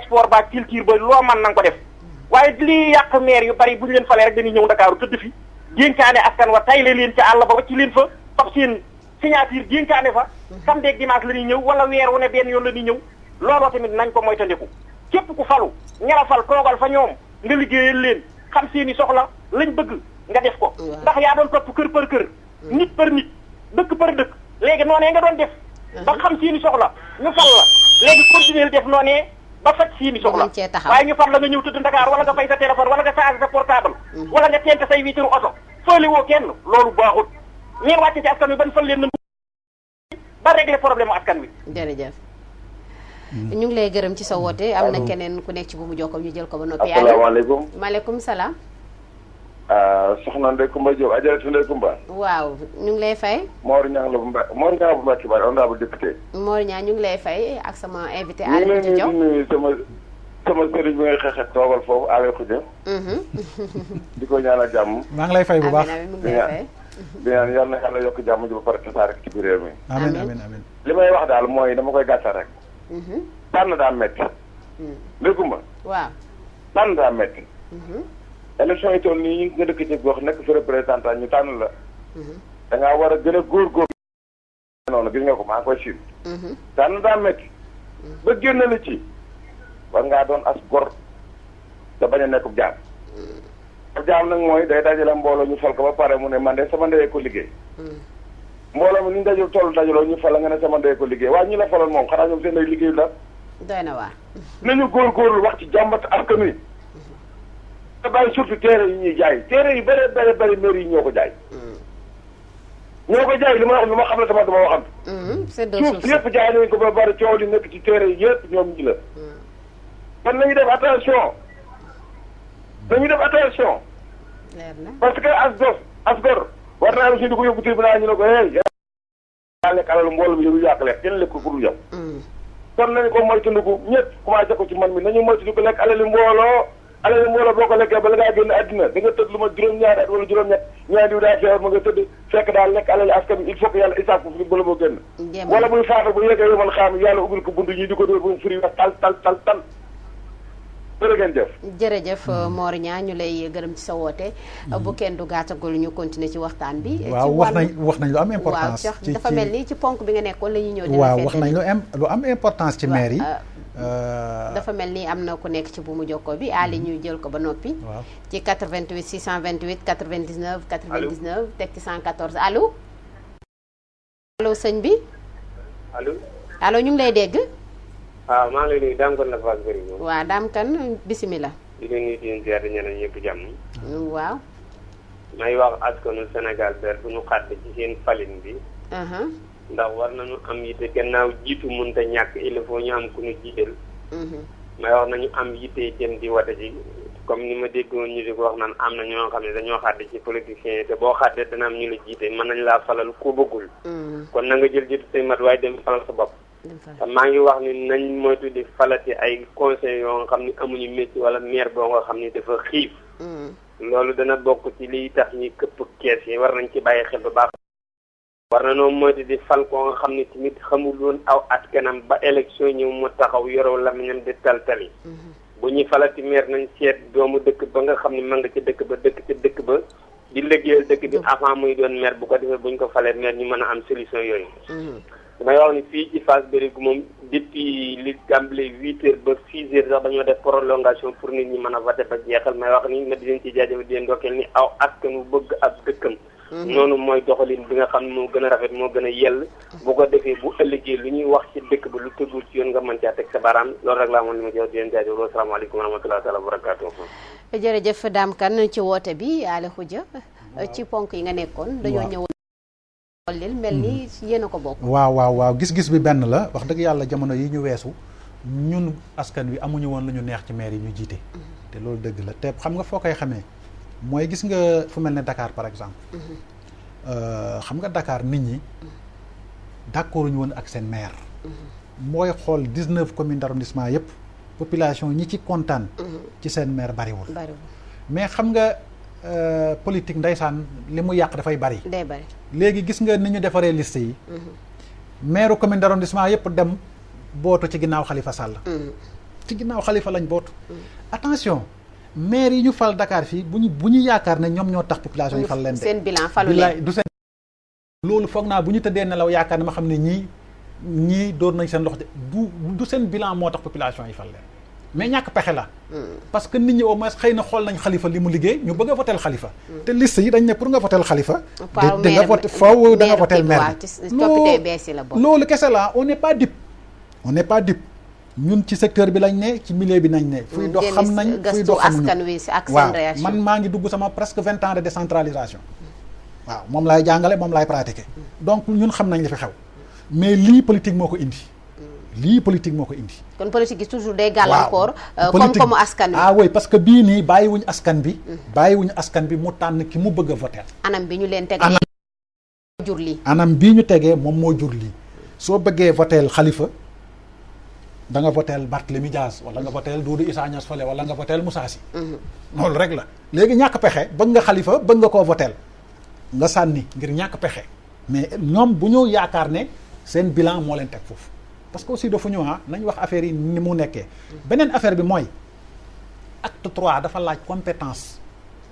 sport ba culture ba loo man na nga ko def waaye lii yàq maire yu bari bu ñu leen falee rek dañuy ñëw Ndakaaru tëdd fi dénkaane askan wa tayle leen ci àll ba wacci leen fa fab seen signature dénkaane fa samedi ak dimanche la ñuy ñëw wala weer wu ne benn yoon la ñuy ñëw looloo tamit nañ ko moytandiku képp ku falu ñala fal toogal fa ñoom nga liggéeyal leen xam seeni soxla lañ bëgg nga def ko ndax yaa doon topp kër par kër nit par nit dëkk par dëkk léegi noonee nga doon def ba xam seeni soxla ñu fal la léegi continuer def noonee ba faj seeni soxla waaye ñu fal la nga ñëw tëdd Dakar wala nga fay sa téléphone wala nga chargé sa portable wala nga teente say vitre oto faale woo kenn loolu baaxut ñeen wàcce ci askan wi ban fal leen na ba régler problème askan wi. jërëjëf ñu ngi lay gërëm ci sa woote. am na keneen ku nekk ci bu mu jokkoo ñu jël ko ba noppi. asalaamaaleykum. maaleykum salaam. soxna Ndeye Coumba Diop ajaratu Ndeye Coumba. waaw ñu ngi lay fay. Mor Niang la bu Mbacke Mor Niang bu Mbacke Bari honorable député. Mor Niang ñu ngi lay fay ak sama invité Aly Khoudia Diaw. ñu ngi nuyu sama sëriñ bi ngay xeexee toogal foofu Aly Khoudia. di ko ñaanal jàmm. maa ngi lay fay bu baax. mu ngi lay fay. di ñaan yal na yàlla yokk jàmm ji ba pare tasaare ci biir réew mi. amiin amiin amiin. li may wax daal mooy dama koy gàttal rek. tànn daa métti. Ndeye Coumba. waaw. tànn daa métti. élection yi toll nii nga dëkk ci gox nekk fi représentant ñu tànn la. da ngaa war a gën a góorgóorlu. noonu gis nga ko maa ngi koy suivre. tànn daa métti. ba génn la ci. war ngaa doon as gor te bañ a nekkub jaam. ab jaam nag mooy day dajale mbooloo ñu fal ko ba pare mu ne man de sama ndeyee ko liggéey. mbooloo mi ni ñu dajul toll dajaloo ñu fal nga ne sama ndeyee ko liggéey waaye ñu la faloon moom xanaa ñoom seen ndey liggéeyu la. doy na waar. nañu góorgóorlu wax ci jàmbat askan wi. te bàyyi surtout téere yi ñuy jaay téere yi bëri mairie yi ñoo ko jaay. ñoo ko jaay li ma wax lu ma xam ne tamit dama waxam. suuf yëpp jaay nañ ko ba bari coow li nekk ci téere yi yëpp ñoom ñi la. kon nañu def attention. nañu def attention. parce que as gor war naa am si di ko yóbbu tribunal ñu ne ko yaa lekk alalu mbooloo mi yow yàq lekk kenn lekk ko pour yow. kon nañu ko moytandiku ñëpp commencé ko ci man mi nañu moytandiku lekk alali mbooloo boo ko lekkee bala ngaa génn àddina da nga tëdd lu ma juróom-ñaari at wala juróom-ñett ñaari diw daa feebar ma nga tëdd fekk daal lekk alali askan bi il faut que yàlla isaaf ko fi bala moo génn. wala buy faatu bu yeggee yomal xaam yàlla ubbil ko buntu ñi di ko dóor bu mu firi wax tal. jërëjëf Mor Niang ñu lay gërëm ci sa woote. bu kenn du gàttagul ñu continuer ci waxtaan bi. waaw wax nañ lu am importance. waaw dafa mel ni ci ponk bi nga nekkoon la ñuy ñëw. waaw wax nañ lu am importance ci maire yi. dafa mel ni am na ku nekk ci bu mu jokkoo bi Ali ñuy jël ko ba noppi. waaw ci 88 628 99 99 teg ci 114 allo. allo sëñ bi. allo ñu ngi lay dégg. waaw maa ngi lay nuyu Dame Kane la Fass Bëri. waaw Dame Kane bisimilah. di leen nuyu di leen ziar di ñaanal ñëpp jàmm. waaw. may wax askanu Sénégal ber bu ñu xàtte ci seen falin bi. ndax war nañu am yitte gannaaw jiitu mënta ñàkk il faut ñu am ku ñu jiital. may wax nañu am yitte jëm di wate ji comme ni ma déggoon ñu di ko wax naan am na ñoo xam ne dañoo xàtte ci politiciens yi te boo xàtte dana am ñu la jiite mën nañ laa falal ku bëggul. kon na nga jël jiitu say mat waaye dem falal sa bopp. te maa ngi wax ni nañ moytu di falati ay conseils yoo nga xam ni amuñu métier wala maire boo nga xam ni dafa xiif. loolu dana bokk ci liy tax ñi këpp kees yi war nañ ci bàyyi xel bu baax. war na noo moytu di fal koo nga xam ni tamit xamul woon aw askanam ba élection ñëw mu taxaw yoroo lamiñam di taltali. bu ñuy falati maire nañ seet doomu dëkk ba nga xam ni ma nga ci dëkk ba di liggéeyal dëkk bi avant muy doon maire bu ko defee buñ ko falee maire ñu mën a am solution yooyu. damay wax ni fii ci Fass Bëri moom depuis li tàmbale 8h ba 6h sax dañoo def prolongation pour nit ñi mën a voté ba jeexal may wax ni ma di leen ci jaajëfal di leen ndokkeel ni aw askan wu bëgg ab dëkkam. noonu mooy doxalin bi nga xam ne moo gën a rafet moo gën a yell. bu ko defee bu ëllëgee lu ñuy wax ci dëkk ba lu tëggul ci yoon nga mën caa teg sa baaraam loolu rek laa moom li ma jox di leen jaajëfal asalaamaaleykum wa rahmatulah taala wa barakaatuh. jërëjëf Dame Kane ci woote bi Aly Khoudia ci ponk yi nga nekkoon. dañoo ñëwoon mel ni yéen a ko bokk. waaw gis-gis bi benn la wax dëgg yàlla jamono yi ñu weesu ñun askan wi amuñu woon lu ñu neex ci maire yi ñu jiite. te loolu dëgg la te xam nga foo koy xamee mooy gis nga fu mel ne Dakar par exemple. xam nga Dakar nit ñi d'accord ñu woon ak seen maire. mooy xool 19 communes d'arrondissement yëpp population ñi ci kontaan. ci seen maire bariwul. mais xam nga politique ndeysaan li mu yàq dafay bari. day bari léegi gis nga ni ñu defaree liste yi. maire commune d'arrondissement yëpp dem bootu ci ginnaaw Khalifa Sall. ci ginnaaw Khalifa lañ bootu. attention maire yi ñu fal Dakar fii bu ñu yaakaar ne ñoom ñoo tax population yi fal leen de. seen bilan falu leen du seen. loolu foog naa bu ñu tëddee nelaw yaakaar ne ma xam ne ñii door nañ seen loxo de du seen bilan moo tax population yi fal leen mais ñàkk pexe la. parce que nit ñi au moins xëy na xool nañ Khalifa li mu liggéey ñu bëgg a votel Khalifa. te liste yi dañ ne pour nga votel Khalifa. da nga voté foofu da nga votel maire bi. loolu kese la on n'est pas dupe. on n'est pas dupe ñun ci secteur bi lañ ne ci milieu bi nañ ne. fuy dox xam nañ fuy dox xamuñu waaw man maa ngi dugg sama presque 20 ans de décentralisation. waaw moom laay jàngale moom laay pratiquer. donc ñun xam nañ li fi xew. mais lii politique moo ko indi. lii politique moo ko indi. kon politique gi toujours day gàllankoor. koom-koomu askan wi. oui parce que bii nii bàyyiwuñu askan bi mu tànn ki mu bëgg a voter. anam bi ñu leen teg jur lii. anam bii ñu tegee moom moo jur lii soo bëggee voter Khalifa da nga voter Barthélémy Dias wala nga voter Doudou Issa Niass Fale wala nga voter Moussa Sy. loolu rek la léegi ñàkk pexe bëgg nga Khalifa bëgg nga koo voter nga sànni ngir ñàkk pexe mais ñoom bu ñu yaakaar ne seen bilan moo leen teg foofu parce que aussi dafa ñu nañ wax affaire yi ni mu nekkee. beneen affaire bi mooy acte 3 dafa laaj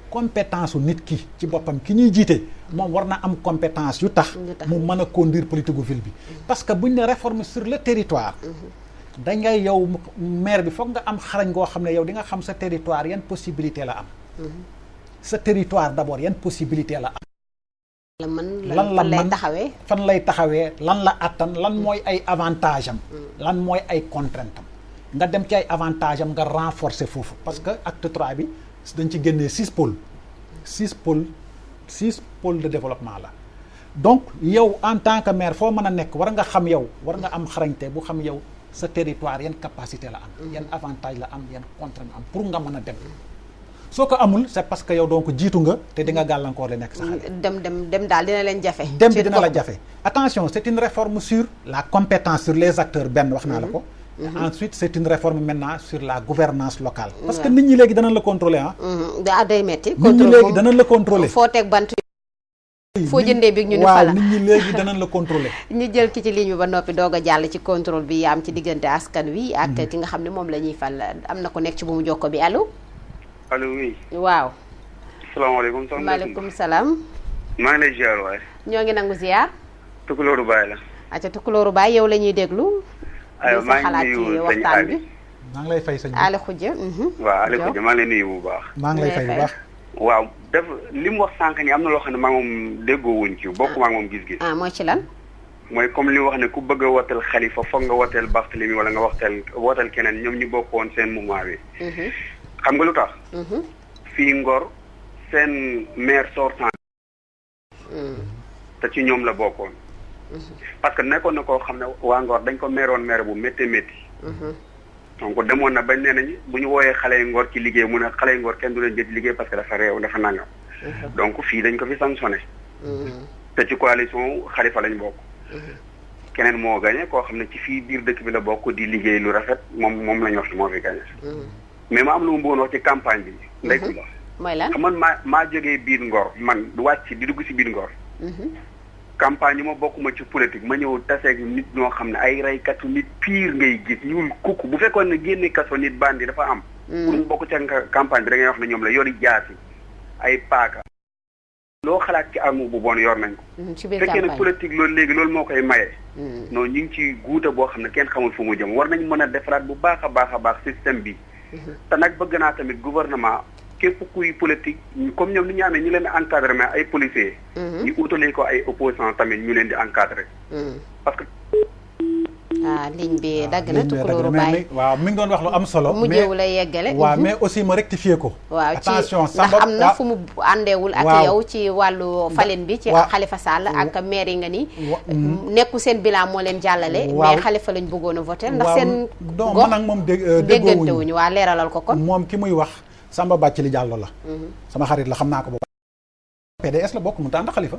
compétence u nit ki ci boppam ki ñuy jiite moom war na am compétence yu tax mu mën a conduire politique gu ville bi parce que buñ ne réforme sur le territoire da ngay yow maire bi foog nga am xarañ goo xam ne yow di nga xam sa territoire yan possibilité la am sa territoire d'abord yan possibilité la am fan lay taxawee lan la attan lan mooy ay avantage am lan mooy ay contrainte am nga dem ci ay avantage am nga renforcer foofu parce que acte 3 bi dañ ci génnee 6 pôles de développement la donc yow en tant que maire foo mën a nekk war nga xam yow war nga am xarañte bu xam yow sa territoire yan capacité la am yan avantage la am yan contrainte am pour nga mën a dem soo ko amul c'est parce que yow donc jiitu nga te di nga gàllankoor li nekk sa xale dem daal dina leen jafe dem bi dina la jafe attention c'est une réforme sur la compétence sur les acteurs benn wax naa la ko ensuite c'est une réforme maintenant sur la gouvernance locale parce que nit ñi léegi danañ la contrôler day metti nit ñi léegi danañ la contrôler foo teg bant foo jëndee bi ñu ni fala nit ñi léegi danañ la contrôler ñu jël ki ci ligne bi ba noppi doog a jàll ci contrôle bi am ci diggante askan wi ak ki nga xam ne moom la ñuy fal am na ko nekk ci bu mu jokko bi allo oui waaw salaamaaleykum maaleykum salaam maa ngi lay ziar waaye ñoo ngi nangu ziar Tukulóoru Baay la acca Tukulóoru Baay yow la ñuy déglu aywa maa ngi nuyu sëñ Ali maa ngi lay fay sëñ Ali Khoudia waaw Ali Khoudia maa ngi lay nuyu bu baax maa ngi lay fay bu baax waaw def li mu wax sànq ni am na loo xam ne maa moom déggoo wuñ ci bokk maa moom gis-gis mooy ci lan mooy comme li mu wax ne ku bëgg a woteel Khalifa foog nga woteel Barthélémy wala nga woteel keneen ñoom ñu bokkoon seen mouvement bi xam nga lu tax fii Ngor seen maire sortant te ci ñoom la bokkoon parce que nekkoon na koo xam ne waa Ngor dañ ko meeroon maire bu métti métti donc demoon na bañ nee nañ bu ñu wooyee xale yi Ngor ci liggéey mu ne xale yi Ngor kenn du leen jël liggéey parce que dafa réew dafa nangam donc fii dañ ko fi sanctionné te ci coalition Khalifa lañ bokk keneen moo gagné koo xam ne ci fii biir dëkk bi la bokk di liggéey lu rafet moom la ñu wax moo fi gagné mais ma am lu mu bëggoon wax ci campagne bi ndey ko la mooy lan xam man maa jógee biir Ngor man wàcc di dugg si biir Ngor campagne yi ma bokkuma ci politique ma ñëw taseeg nit ñoo xam ne ay reykatu nit pire ngay gis ñuul kukk bu fekkoon ne génne kaso nit bandi dafa am pour ñu bokk ca campagne bi da ngay wax ne ñoom la yori jaasi ay paaka loo xalaat ci arme bu bon yor nañ ko fekkee ne politique loolu léegi loolu moo koy maye non ñu ngi ci guuta boo xam ne kenn xamul fu mu jëm war nañ mën a defaraat bu baax a baax système bi te nag bëgg naa tamit gouvernement képp kuy politique comme ñoom ni ñu amee ñu leen di encadré mais ay policiers. ñu utalee ko ay opposants tamit ñu leen di encadré. parce que. ligne bi dagg na Tukulóoru Baay waaw mi ngi doon wax lu am solo. mu ñëw la yeggale. waaw mais aussi ma rectifier ko. waaw attention ndax am na fu mu àndeewul ak yow ci wàllu falin bi. ci Khalifa Sall ak maire yi nga ni. nekku seen bilan moo leen jàllale. mais Khalifa lañ bëggoon a voté ndax seen. gox man ak moom déggante wuñu waa leeralal ko kon. moom ki muy wax. Samba Bathily Diallo la sama xarit la xam naa ko boobu PDS la bokk mu tànn Khalifa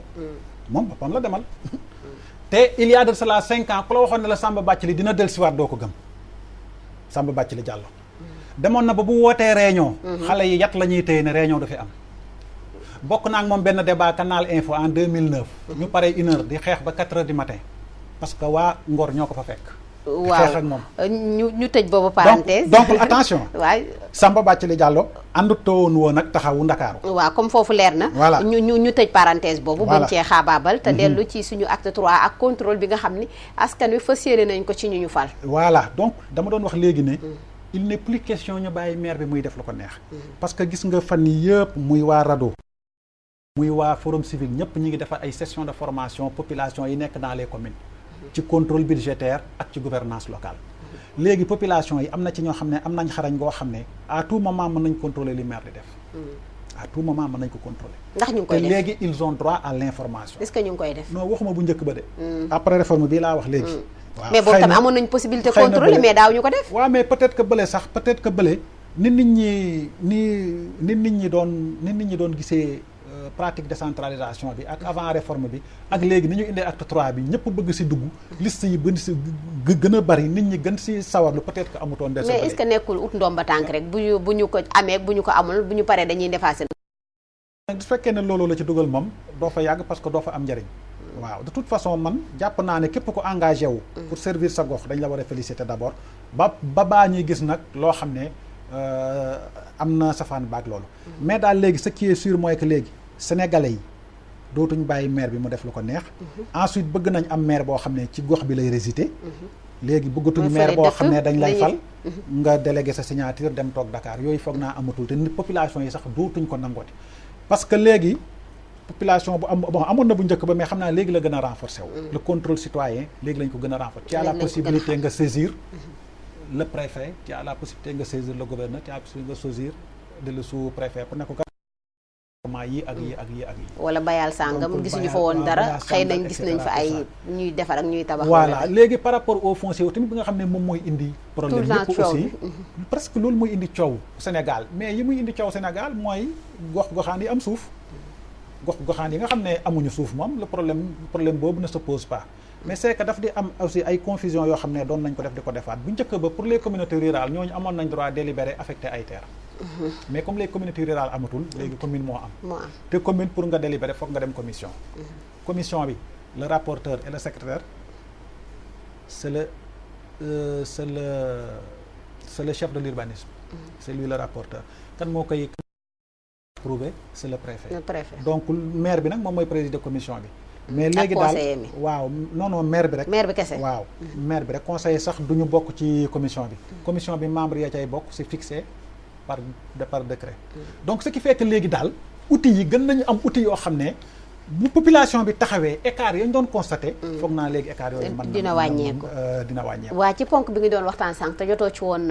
moom boppam la demal te il y a de cela 5 ans ku la waxoon ne la Samba Bathily dina dellusiwaat doo ko gëm Samba Bathily Diallo demoon na ba bu wootee réunion xale yi yat la ñuy téye ne réunion dafay am bokk naa ak moom benn débat Canal Info en 2009 ñu pare 1 heure di xeex ba 4 heures du matin parce que waa Ngor ñoo ko fa fekk xeex ak moom ñu tëj boobu parenthèse donc attention waay Samba Bathily Diallo àndutoon woon ak taxawu Ndakaaru waaw comme foofu leer na voilà ñu tëj parenthèse boobu bañ cee xaabaabal te dellu ci suñu acte 3 ak contrôle bi nga xam ni askan wi fas yéene nañ ko ci ñu fal voilà donc dama doon wax léegi ne il n'est plus question ñu bàyyi maire bi muy def lu ko neex parce que gis nga fan yi yëpp muy waa RADDHO muy waa Forum Civil ñëpp ñi ngi defar ay session de formation population yi nekk dans les communes ci contrôle budgétaire ak ci gouvernance locale léegi population yi am na ci ñoo xam ne am nañ xarañ goo xam ne à tout moment mën nañ contrôler li maire di def à tout moment mën nañ ko contrôler ndax ñu ngi koy def te léegi ils ont droit à l'information est-ce que ñu ngi koy def non waxuma bu njëkk ba de après réforme bii laa wax léegi mais boobu tamit amoon nañ possibilité contrôler mais daaw ñu ko def. waaw mais peut-être que bële nit ñi doon gisee pratique décentralisation bi ak avant réforme bi ak léegi ni ñu indee acte 3 bi ñëpp bëgg si dugg liste yi gën a bari nit ñi gën si sawarlu peut-être que amutoon des mais est-ce que nekkul ut ndomba tànk rek bu ñu ko amee bu ñu ko amul bu ñu paree dañuy defaase. su fekkee ne loolu la ci dugal moom doo fa yàgg parce que doo fa am njëriñ. waaw de toute façon man jàpp naa ne képp ko engagé wu pour servir sa gox dañ la war a féliciter d'abord baa ñuy gis nag loo xam ne am na safaan baag loolu mais daal léegi ce qui est sûr mooy que léegi sénégalais yi dootuñ bàyyi maire bi mu def lu ko neex ensuite bëgg nañ am maire boo xam ne ci gox bi lay résider léegi bëggatuñ maire boo xam ne dañ lay fal nga délégué sa signature dem toog Dakar yooyu foog naa amatul te nit population yi sax dootuñ ko nangooti parce que léegi population bu amoon na bu njëkk ba mais xam naa léegi la gën a renforcer wu le contrôle citoyen léegi lañ ko gën a renforcer tu as la possibilité nga saisir le préfet tu as la possibilité nga saisir le gouverneur tu as la possibilité nga saisir le sous-préfet pour ne ko yi ak yi wala bayal sàngam gisuñu fa woon dara xëy nañ gis nañ fa ay ñuy defar ak ñuy tabax voilà léegi par rapport au foncier wu tamit bi nga xam ne moom mooy indi problème yëpp aussi presque loolu mooy indi coow Sénégal mais yi muy indi coow Sénégal mooy gox-goxaan yi am suuf gox-goxaan yi nga xam ne amuñu suuf moom le problème boobu ne se pose pas mais c'est que daf di am aussi ay confusion yoo xam ne doon nañ ko def di ko defaat bu njëkk ba pour les communautés rurales ñooñu amoon nañ droit délibéré affecté ay terres mais comme les communautés rurales amatul léegi commune moo am te commune pour nga délibéré foog nga dem commission commission bi le rapporteur et le secrétaire c'est le chef de l'urbanisme c'est lui le rapporteur kan moo koy approuvé c'est le préfet donc maire bi nag moom mooy président commission bi mais léegi daal waaw non maire bi rek maire bi kese waaw maire bi rek conseiller sax du ñu bokk ci commission bi membre ya cay bokk c'est fixé par décret donc ce qui fait que léegi daal outils yi gën nañu am outils yoo xam ne bu population bi taxawee écart yañ doon constaté foog naa léegi écart yooyu mën dina wàññeeku waa ci ponk bi ngi doon waxtaan sànq te jotoo ci woon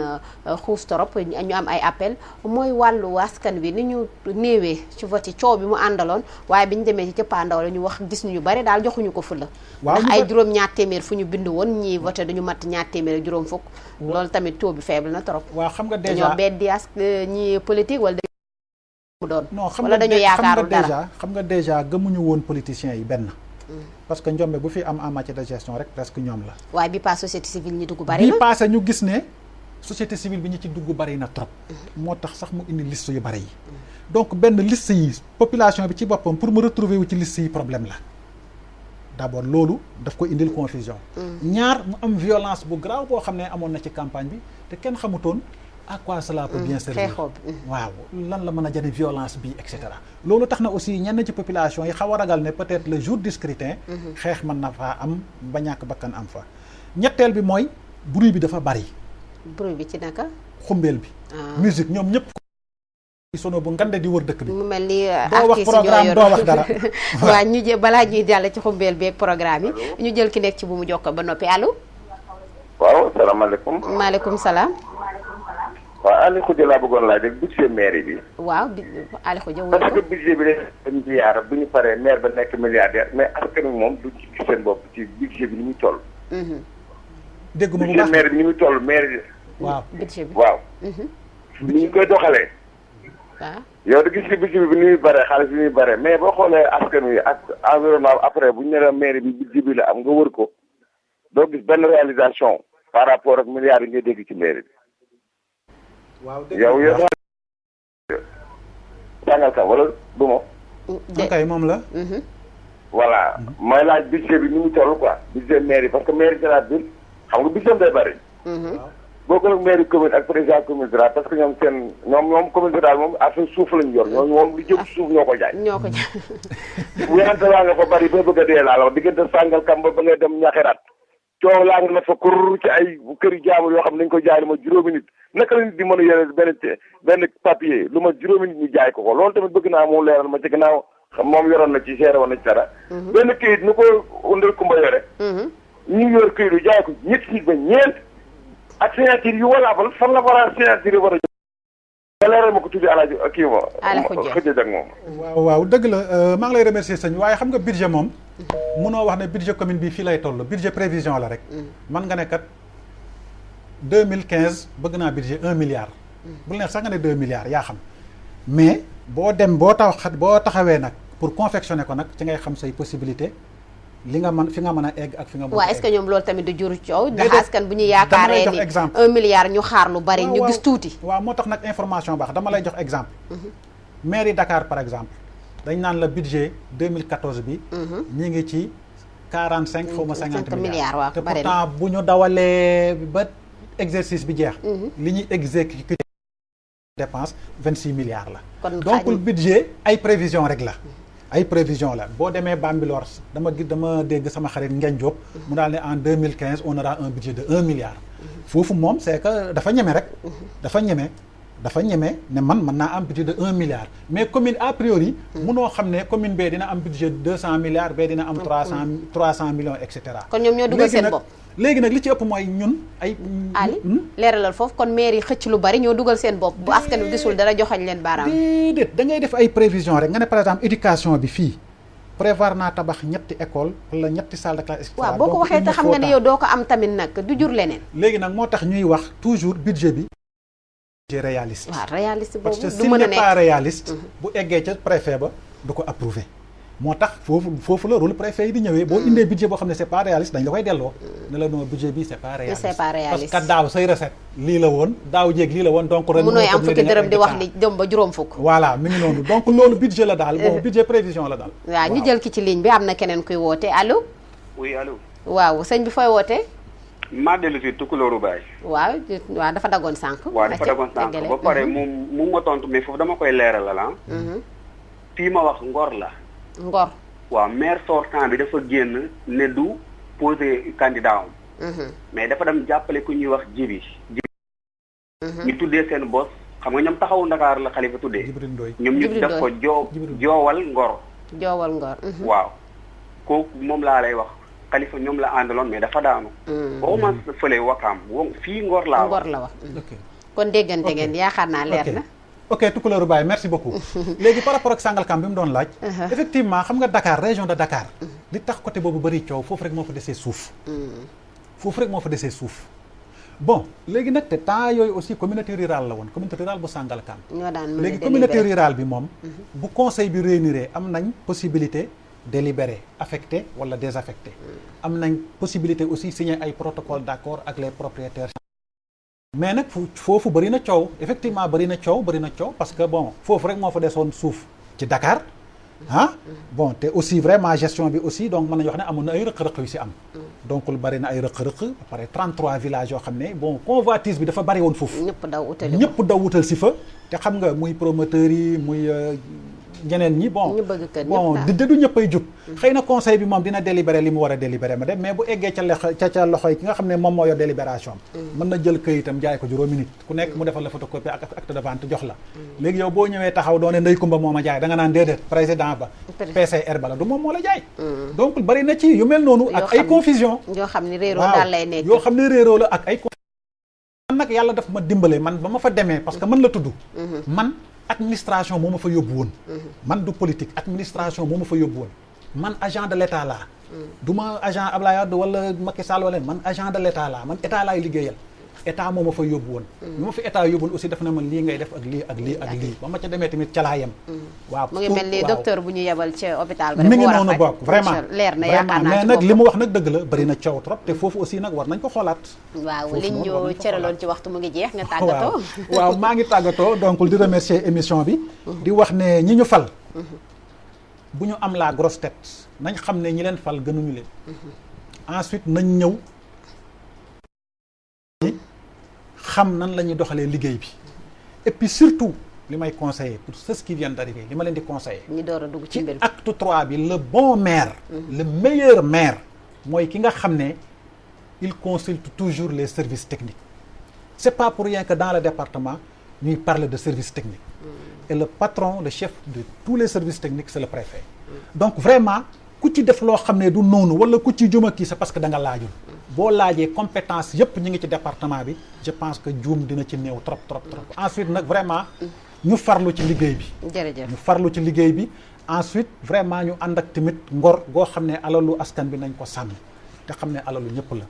xuus torop ñu am ay appel mooy wàllu askan wi ni ñu néewee ci vote yi coow bi mu àndaloon waaye bi ñu demee ci cëppaandaw la ñu wax gis ñu bari daal joxuñu ko fulla ndax ay juróom ñaar téeméer fu ñu bindu woon ñi voté dañu mat ñaar téeméer ak juróom fukk loolu tamit taux bi faible na trop waaw xam nga déjà dañoo beddi ñi politique wala non xam nga déjà gëmuñu woon politiciens yi benn parce que njombe bu fi am en matière de gestion rek presque ñoom la waaye bi passé société civile ñi dugg bari na bi passé ñu gis ne société civile bi ñu ci dugg bari na trop moo tax sax mu indi liste yu bari yi donc benn liste yi population bi ci boppam pour mu retrouver wu ci liste yi problème la d'abord loolu daf ko indil confusion ñaar mu am violence bu grave boo xam ne amoon na ci campagne bi te kenn xamutoon à quoi cela peut bien servir waaw lan la mën a jëriñ violence bi et cetera loolu tax na aussi ñenn ci population yi xaw a ragal ne peut-être le jour du scrutin xeex mën na faa am ba ñàkk bakkan am fa ñetteel bi mooy bruit bi dafa bari bruit bi ci naka xumbeel bi musique ñoom ñëpp sono bu ngande di wër dëkk bi mu mel ni doo wax programme doo wax dara waaw ñu jël balaa ñuy jàll ci xumbeel bi ak programme yi ñu jël ki nekk ci bu mu jokko ba noppi allo waaw salaamaaleykum maaleykum salaam waaw Aliou Khoudia laa bëggoon laaj rek budget mairie bi. waaw Aliou Khoudia parce que budget bi dañ ci yaara bu ñu paree maire ba nekk milliardaire mais askan wi moom du ci gis seen bopp ci budget bi ni muy toll. dégguma bu baax budget maire bi ni muy toll maire. waaw budget bi waaw. ni ñu koy doxalee. waaw yow da gis ci budget bi ni muy bare xaalis bi ni muy bare mais boo xoolee askan wi ak environnement après bu ñu nee la maire bi budget bi la am nga wër ko doo gis benn réalisation par rapport ak milliards yi ngay dégg ci maire bi. waaw yow jàngal ka wala du ma. kay moom la. voilà mooy laaj budget bi ni mu toll quoi budget mairie parce que mairie de la ville xam nga budget day bëri. boo ko nag mairie commune ak président commune rurale parce que ñoom seen ñoom commune rurale moom affaire suuf lañu yor ñooñu moom lu jëm suuf ñoo ko jaay. ñoo ko jaay. wérante waa nga fa bëri ba bëgg a dee laa la wax diggante sàngal kam ba ngay dem ñaxiraat coow laa nga na fa kur ci ay këri jaamur yoo xam ne dañu ko jaay lu ma juróomi nit naka la nit di mën a yore benn papier lu ma juróomi nit ñu jaay ko loolu tamit bëgg naa mu leeral ma ci gannaaw xam moom yoroon na ci géré woon na ci dara benn këyit nu ko undal kumba yore ñu yor këyit yu jaay ko ñetti nit ba ñeent ak signature yu valable fan la war a signature yu war a nga leeral ma ko tuddi alaaji kii ma xëjëj ak moom waaw dëgg la maa ngi lay remercier sëñ waaye xam nga budget moom munoo wax ne budget commune bi fii lay toll budget prévision la rek man nga ne kat 2015 bëgg naa budget 1 milliard bul neex sax nga ne 2 milliards yaa xam mais boo taxawee nag pour confectionner ko nag ci ngay xam say possibilité li nga mën fi nga mën a egg ak fi nga mën a egg. waaw est-ce que ñoom loolu tamit du jur coow ndax askan bu ñu yaakaaree ni 1 milliard ñu xaar lu bari ñu gis tuuti. waaw moo tax nag information baax dama lay jox exemple mairie Dakar par exemple dañ naan la budget 2014 bi ñi ngi ci 45 xaw ma 50 milliards waaw te pourtant bu ñu dawalee ba exercice bi jeex li ñuy exécuter dépense 26 milliards la donc le budget ay prévision rek la ay prévision la boo demee Bambilor dama dégg sama xarit Ngeen Diop mu daal ne en 2015 on aura un budget de 1 milliard foofu moom c'est que dafa ñeme rek dafa ñeme ne man mën naa am budget de 1 milliard mais commune a priori munoo xam ne commune bee dina am budget de 200 milliards bee dina am 300 millions et cetera kon ñoom ñoo dugal seen bopp léegi nag li ci ëpp mooy ñun ay Ali leeralal foofu kon maire yi xëcc lu bari ñoo dugal seen bopp bu askan wi gisul dara joxañ leen baaraam déedéet da ngay def ay prévision rek nga ne par exemple éducation bi fii prévoir naa tabax ñetti école wala ñetti salle de classe waaw boo ko waxee te xam nga ne yow doo ko am tamit nag du jur leneen léegi nag moo tax ñuy wax toujours budget bi budget réaliste waaw réaliste boobu parce que s'il n'est pas réaliste bu eggee ca préfet ba du ko approuver moo tax foofu la rôle préfet yi di ñëwee boo indee budget boo xam ne c'est pas réaliste dañ la koy delloo ne la non budget bi c'est pas réaliste parce que daaw say recette lii la woon daaw jéeg lii la woon donc ren mënooy am fukki dërëm di wax li jëm ba juróom fukk voilà mi ngi noonu donc loolu budget la daal bon budget prévision la daal waaw ñu jël ki ci ligne bi am na keneen kuy woote allo oui allo waaw sëñ bi fooy wootee maa dellu si Tukulóoru Baay waaw dafa dagoon sànq waaw dafa dagoon sànq ba pare mu ma tontu mais foofu dama koy leeralal fii ma wax Ngor la Ngor waaw maire sortant bi dafa génn ne du posé candidat am mais dafa dem jàppale ku ñuy wax jibi ñu tuddee seen bos xam nga ñoom taxawu Ndakaar la Xalifa tuddee ñoom ñu def ko joowal Ngor waaw kooku moom laa lay wax Xalifa ñoom la àndaloon mais dafa daanu waxuma fële Wakaam fii Ngor laa wax kon déggante ngeen yaakaar naa leer na ok Tukulóoru Baay merci beaucoup léegi par rapport ak Sangalkam bi mu doon laaj effectivement xam nga Dakar région de Dakar li tax côté boobu bëri coow foofu rek moo fa desee suuf bon léegi nag te temps yooyu aussi communauté rurale la woon communauté rurale bu Sangalkam léegi communauté rurale bi moom bu conseil bi réuniré am nañ possibilité délibéré affecté wala désaffecté am nañ possibilité aussi signer ay protocole d'accord ak les propriétaires mais nag foofu bëri na coow effectivement bëri na coow parce que bon foofu rek moo fa desoon suuf ci Dakar bon te aussi vraiment gestion bi aussi donc mën nañu wax ne amoon na ay rëq-rëq yu si am donc lu bëri na ay rëq-rëq ba pare 33 villages yoo xam ne bon convoitise bi dafa bëri woon foofu ñëpp daw wutal si fa te xam nga muy promoteurs yi muy ñeneen ñi bon du ñëppay jub xëy na conseil bi moom dina délibéré li mu war a délibéré ma dem mais bu eggee ca loxoy ki nga xam ne moom moo yor délibération mën na jël këyitam jaay ko juróomi nit ku nekk mu defal la photocopie ak acte de vente jox la léegi yow boo ñëwee taxaw doone Ndey Kumba moo ma jaay da nga naan déedéet président ba PCR ba la du moom moo la jaay donc bari na ci yu mel noonu ak ay confusion yoo xam ne réeroo daal lay nekk yoo xam ne réeroo la ak ay confusion man nag yàlla daf ma dimbale man ba ma fa demee parce que man la tudd man administration moo ma fa yóbbu woon man du politique administration moo ma fa yóbbu woon man agent de l'état laa du ma agent Ablaye Wade wala Macky Sall wala man agent de l'état laa man état laay liggéeyal état moo ma fa yóbbu woon bi ma fi état yóbbul aussi def na man lii ngay def ak lii ak lii ak lii ba ma ca demee tamit ca laa yem waaw mu ngi mel ni docteur bu ñu yebal ca hôpital ba mi ngi noonu bokk vraiment leer na yaakaar naa mais nag li mu wax nag dëgg la bëri na coow trop te foofu aussi nag war nañ ko xoolaat waaw liñ ñu cëraloon ci waxtu mu ngi jeex nga tàggatoo waaw maa ngi tàggatoo donc di remercier émission bi di wax ne ñi ñu fal bu ñu am la grosse tête nañ xam ne ñi leen fal gënuñu leen ensuite nañ ñëw xam nan la ñuy doxalee liggéey bi et puis surtout li may conseiller pour ceux qui viennent d'arriver li ma leen di conseiller ñi door a dugg ci mbir acte 3 bi le bon maire le meilleur maire mooy ki nga xam ne il consulte toujours les services techniques c'est pas pour rien que dans le département ñuy parler de services techniques et le patron le chef de tous les services techniques c'est le préfet donc vraiment ku ci def loo xam ne du noonu wala ku ci juma kii c'est parce que da nga laajul boo laajee compétence yépp ñi ngi ci département bi je pense que juum dina ci néew trop ensuite nag vraiment ñu farlu ci liggéey bi. jërëjëf ñu farlu ci liggéey bi. ensuite vraiment ñu ànd ak tamit ngor goo xam ne alalu askan bi nañ ko sàmm te xam ne alalu ñëpp la.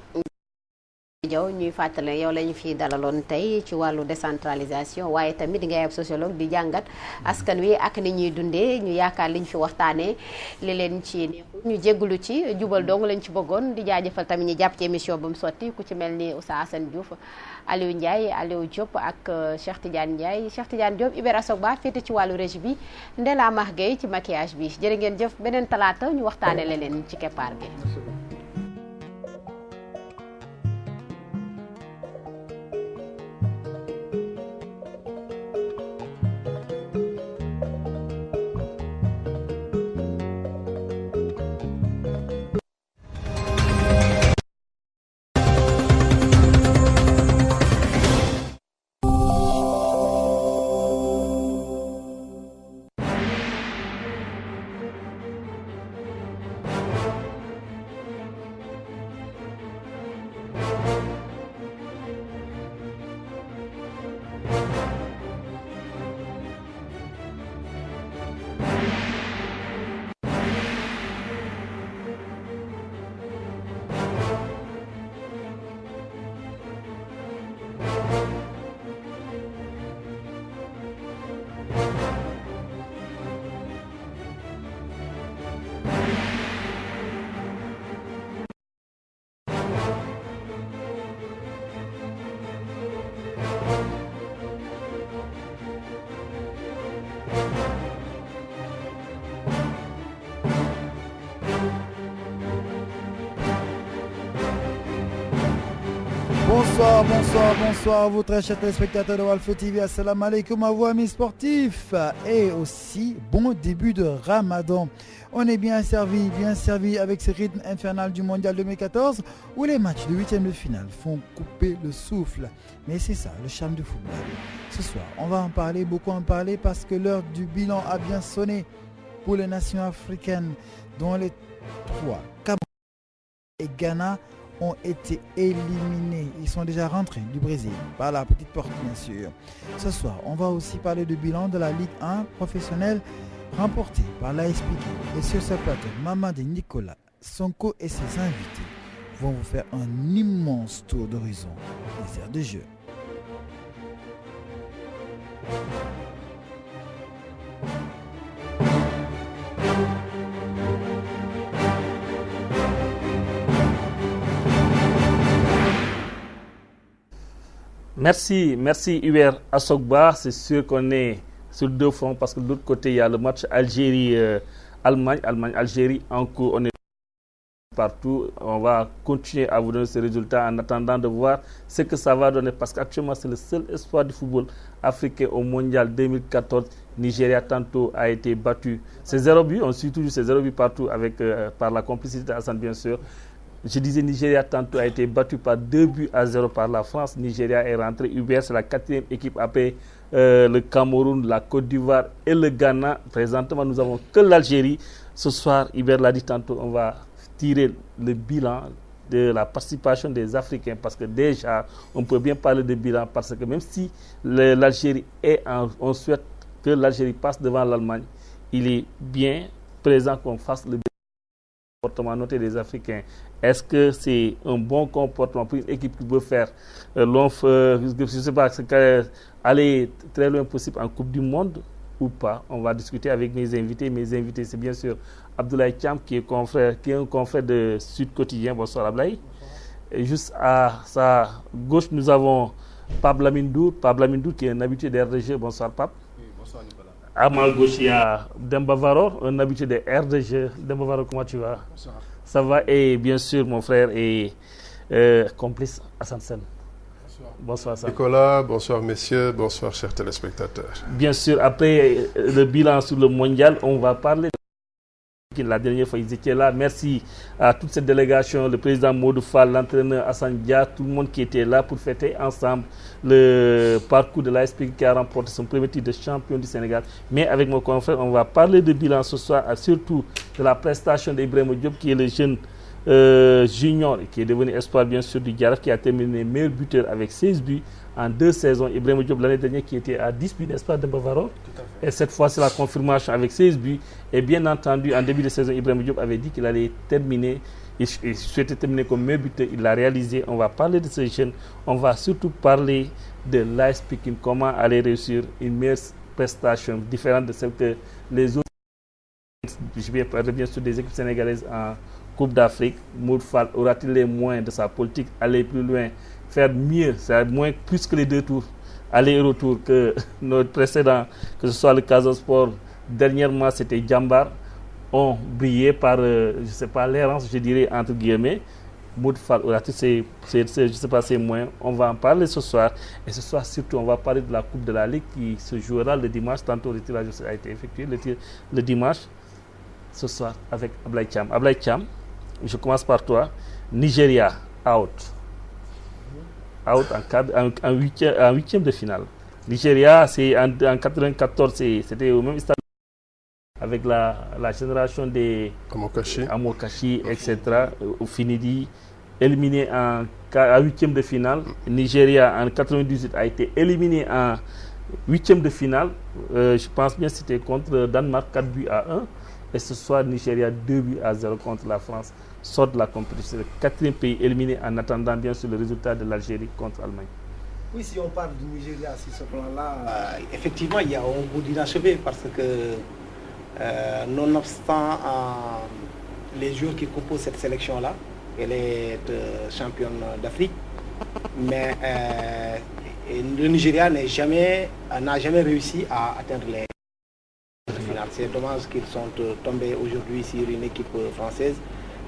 Diaw ñuy fàttale yow la ñu fi dalaloon tey ci wàllu décentralisation waaye tamit ngay ab sociologue di jàngat askan wi ak ni ñuy dundee ñu yaakaar liñ fi waxtaanee li leen ci neexul ñu jégalu ci jubal dong lañ ci bëggoon di jaajëfal tamit ñu jàpp ci émission ba mu sotti ku ci mel ni Oustaz Assane Diouf Aliou Ndiaye Aliou Diop ak Cheikh Tidiane Ndiaye Cheikh Tidiane Diop Iber Asogba féete ci wàllu régie bi Ndella Mar Gueye ci maquillage bi jërë ngeen jëf beneen talaata ñu waxtaanee leneen ci keppaar gi. Bonsoir à vous très chers téléspectateurs de Walf TV, assalamu alaikum à vous amis sportifs et aussi bon début de Ramadan. On est bien servi avec ce rythme infernal du Mondial 2014 où les matchs de huitième de finale font couper le souffle. Mais c'est ça le charme du football. Ce soir, on va en parler, beaucoup en parler parce que l'heure du bilan a bien sonné pour les nations africaines dont les trois, Cameroun et Ghana, ont été éliminés. Ils sont déjà rentrés du Brésil par la petite porte bien sûr. Ce soir, on va aussi parler du bilan de la Ligue 1 professionnelle remportée par l'AS Pikine. Et sur ce plateau, Mamadi Nicolas, Sonko et ses invités vont vous faire un immense tour d'horizon des aires de jeu. Merci Iber Asogba. C'est sûr qu'on est sur deux fronts parce que de l'autre côté, il y a le match Algérie-Allemagne. Allemagne-Algérie en cours. On est partout. On va continuer à vous donner ces résultats en attendant de voir ce que ça va donner parce qu'actuellement, c'est le seul espoir du football africain au Mondial 2014. Nigeria tantôt a été battu. C'est 0 but. On suit toujours ces 0 but partout par la complicité d'Assane, bien sûr. Je disais, Nigeria tantôt a été battu par 2-0 par la France. Nigeria est rentré. UBS, c'est la 4e équipe après le Cameroun, la Côte d'Ivoire et le Ghana. Présentement, nous n'avons que l'Algérie. Ce soir, Hubert l'a dit tantôt, on va tirer le bilan de la participation des Africains parce que déjà, on peut bien parler de bilan parce que même si l'Algérie on souhaite que l'Algérie passe devant l'Allemagne, il est bien présent qu'on fasse le comportement noté des Africains. Est-ce que c'est un bon comportement pour une équipe qui veut faire je ne sais pas, aller très loin possible en Coupe du Monde ou pas? On va discuter avec mes invités. Mes invités, c'est bien sûr Abdoulaye Thiam, qui est un confrère de Sud Quotidien. Bonsoir Abdoulaye. Et juste à sa gauche, nous avons Pape Lamindour. Pape Lamindour, qui est un habitué des RDG. Bonsoir Pape. Oui, bonsoir Nicolas. À ma gauche, il y a Demba Varor, un habitué des RDG. Demba Varor, comment tu vas? Bonsoir. Ça va, et bien sûr mon frère et complice Assane Sène. Bonsoir Assane. Nicolas, bonsoir messieurs, bonsoir chers téléspectateurs. Bien sûr, après le bilan sur le mondial, on va parler de la dernière fois ils étaient là. Merci à toute cette délégation, le président Modou Fall, l'entraîneur Assane Dia, tout le monde qui était là pour fêter ensemble le parcours de l'AS Pikine qui a remporté son premier titre de champion du Sénégal. Mais avec mon confrère, on va parler de bilan ce soir, surtout de la prestation d'Ibrahima Diop qui est le jeune Junior, qui est devenu espoir bien sûr du Jaraaf, qui a terminé meilleur buteur avec 16 buts en 2 saisons. Ibrahima Diop l'année dernière qui était à 10 buts, n'est-ce pas, de Bavaro. Et cette fois, c'est la confirmation avec 16 buts. Et bien entendu, en début de saison, Ibrahima Diop avait dit qu'il allait terminer, il souhaitait terminer comme meilleur buteur. Il l'a réalisé. On va parler de ce jeune. On va surtout parler de l'AS Pikine, comment aller réussir une meilleure prestation différente de celle que les autres. Je vais parler bien sûr des équipes sénégalaises en Coupe d'Afrique. Modou Fall aura-t-il les moyens de sa politique, aller plus loin, faire mieux, c'est moins plus que les 2 tours, aller et retour que notre précédent, que ce soit le Casa Sport. Dernièrement, c'était Djambar, ont brillé par, je sais pas, l'errance, je dirais, entre guillemets. Modou Fall aura-t-il ses moyens? On va en parler ce soir. Et ce soir, surtout, on va parler de la Coupe de la Ligue qui se jouera le dimanche. Tantôt, le tirage a été effectué le dimanche. Ce soir, avec Ablaye Thiam. Ablaye Thiam, je commence par toi. Nigeria, out. Out en huitième de finale. Nigeria, c'est en 94, c'était au même stade avec la génération des Amokachi, etc. Finidi, éliminé en 8e de finale. Nigeria, en 98, a été éliminé en 8e de finale. Je pense bien que c'était contre Danemark, 4 buts à 1. Et ce soir, Nigeria, 2 buts à 0 contre la France, sort de la compétition. Le 4e pays éliminé en attendant bien sûr le résultat de l'Algérie contre l'Allemagne. Oui, si on parle du Nigeria sur ce plan-là, effectivement, il y a un bout d'inachevé parce que, nonobstant les joueurs qui composent cette sélection-là, elle est championne d'Afrique, mais le Nigeria n'a jamais réussi à atteindre les finales. C'est dommage qu'ils sont tombés aujourd'hui sur une équipe française,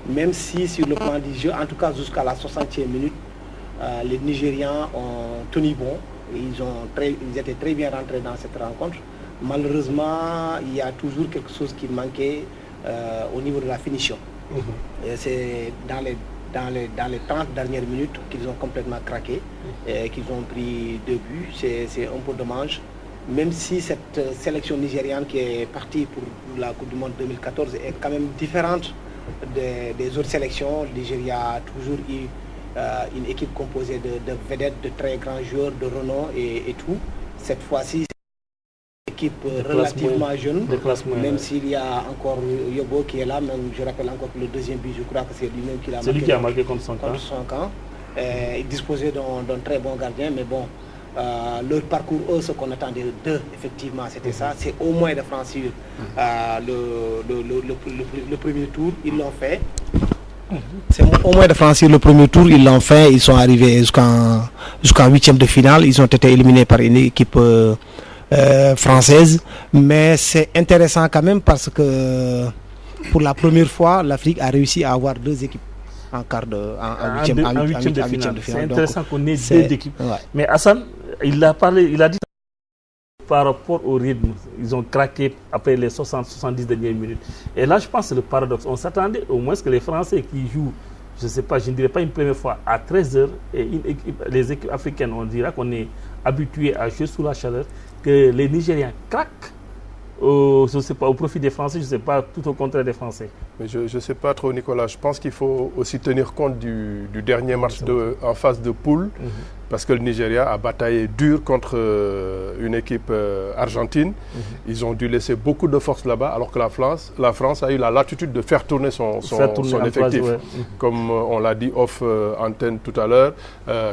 même si sur le plan du jeu, en tout cas jusqu'à la 60e minute, les Nigérians ont tenu bon. Ils étaient très bien rentrés dans cette rencontre. Malheureusement, il y a toujours quelque chose qui manquait au niveau de la finition. Et c'est dans les 30 dernières minutes qu'ils ont complètement craqué, et qu'ils ont pris 2 buts. C'est un peu dommage. Même si cette sélection nigériane qui est partie pour la Coupe du Monde 2014 est quand même différente des autres sélections. Le Nigeria a toujours eu une équipe composée de vedettes, de très grands joueurs, de renom et tout. Cette fois-ci, c'est une équipe relativement jeune, même s'il y a encore Yobo qui est là. Même, je rappelle encore que le 2e but, je crois que c'est lui-même qui l'a marqué. C'est lui qui a marqué contre son camp. Il disposait d'un très bon gardien, mais bon, leur parcours, ce qu'on attendait d'eux, effectivement, c'était ça. C'est au moins de franchir le premier tour. Ils l'ont fait. C'est au moins de franchir le premier tour, ils l'ont fait. Ils sont arrivés jusqu'en 8e de finale. Ils ont été éliminés par une équipe française. Mais c'est intéressant quand même parce que pour la première fois, l'Afrique a réussi à avoir 2 équipes en huitième de finale. C'est intéressant qu'on ait 2 équipes. Ouais. Mais Hassan, il a dit par rapport au rythme, ils ont craqué après les 60-70 dernières minutes. Et là, je pense que c'est le paradoxe. On s'attendait au moins que les Français qui jouent, je ne sais pas, je ne dirais pas une première fois, à 13h, et les équipes africaines, on dirait qu'on est habitué à jouer sous la chaleur, que les Nigériens craquent. Je ne sais pas, au profit des Français, je ne sais pas, tout au contraire des Français. Mais je ne sais pas trop, Nicolas. Je pense qu'il faut aussi tenir compte du dernier match en phase de poule, parce que le Nigeria a bataillé dur contre une équipe argentine. Ils ont dû laisser beaucoup de force là-bas, alors que la France a eu la latitude de faire tourner son effectif. Ouais. Comme on l'a dit off antenne tout à l'heure,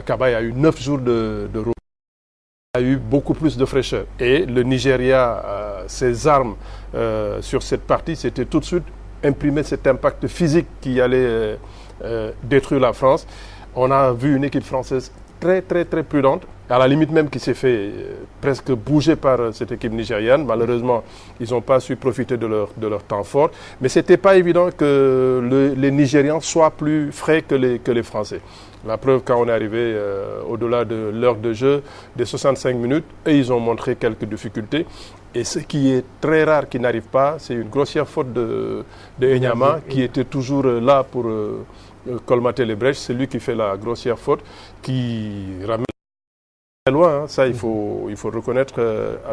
Cabaye a eu 9 jours de repos. A eu beaucoup plus de fraîcheur. Et le Nigeria, ses armes sur cette partie, c'était tout de suite imprimer cet impact physique qui allait détruire la France. On a vu une équipe française très prudente, à la limite même qui s'est fait presque bouger par cette équipe nigériane. Malheureusement, ils n'ont pas su profiter de leur temps fort. Mais ce n'était pas évident que les Nigérians soient plus frais que les Français. La preuve, quand on est arrivé au-delà de l'heure de jeu, des 65 minutes, et ils ont montré quelques difficultés. Et ce qui est très rare qui n'arrive pas, c'est une grossière faute de Enyama, qui était toujours là pour colmater les brèches. C'est lui qui fait la grossière faute, qui ramène très loin. Hein. Ça, il faut reconnaître,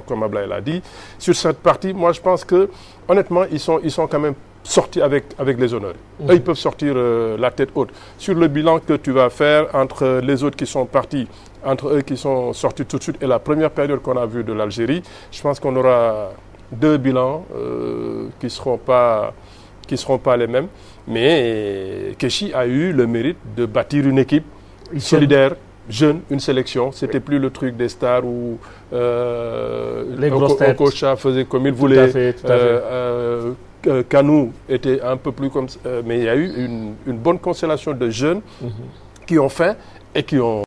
comme Ablaye l'a dit. Sur cette partie, moi, je pense que, honnêtement, ils sont quand même sorti avec les honneurs. Eux, ils peuvent sortir la tête haute. Sur le bilan que tu vas faire entre les autres qui sont partis, entre eux qui sont sortis tout de suite, et la première période qu'on a vue de l'Algérie, je pense qu'on aura 2 bilans qui seront pas les mêmes. Mais Keshi a eu le mérite de bâtir une équipe solidaire, jeune, une sélection. C'était plus le truc des stars où les grosses têtes. Okocha faisait comme il voulait. Tout à fait. Kanou était un peu plus comme ça. Mais il y a eu une bonne constellation de jeunes qui ont faim et qui ont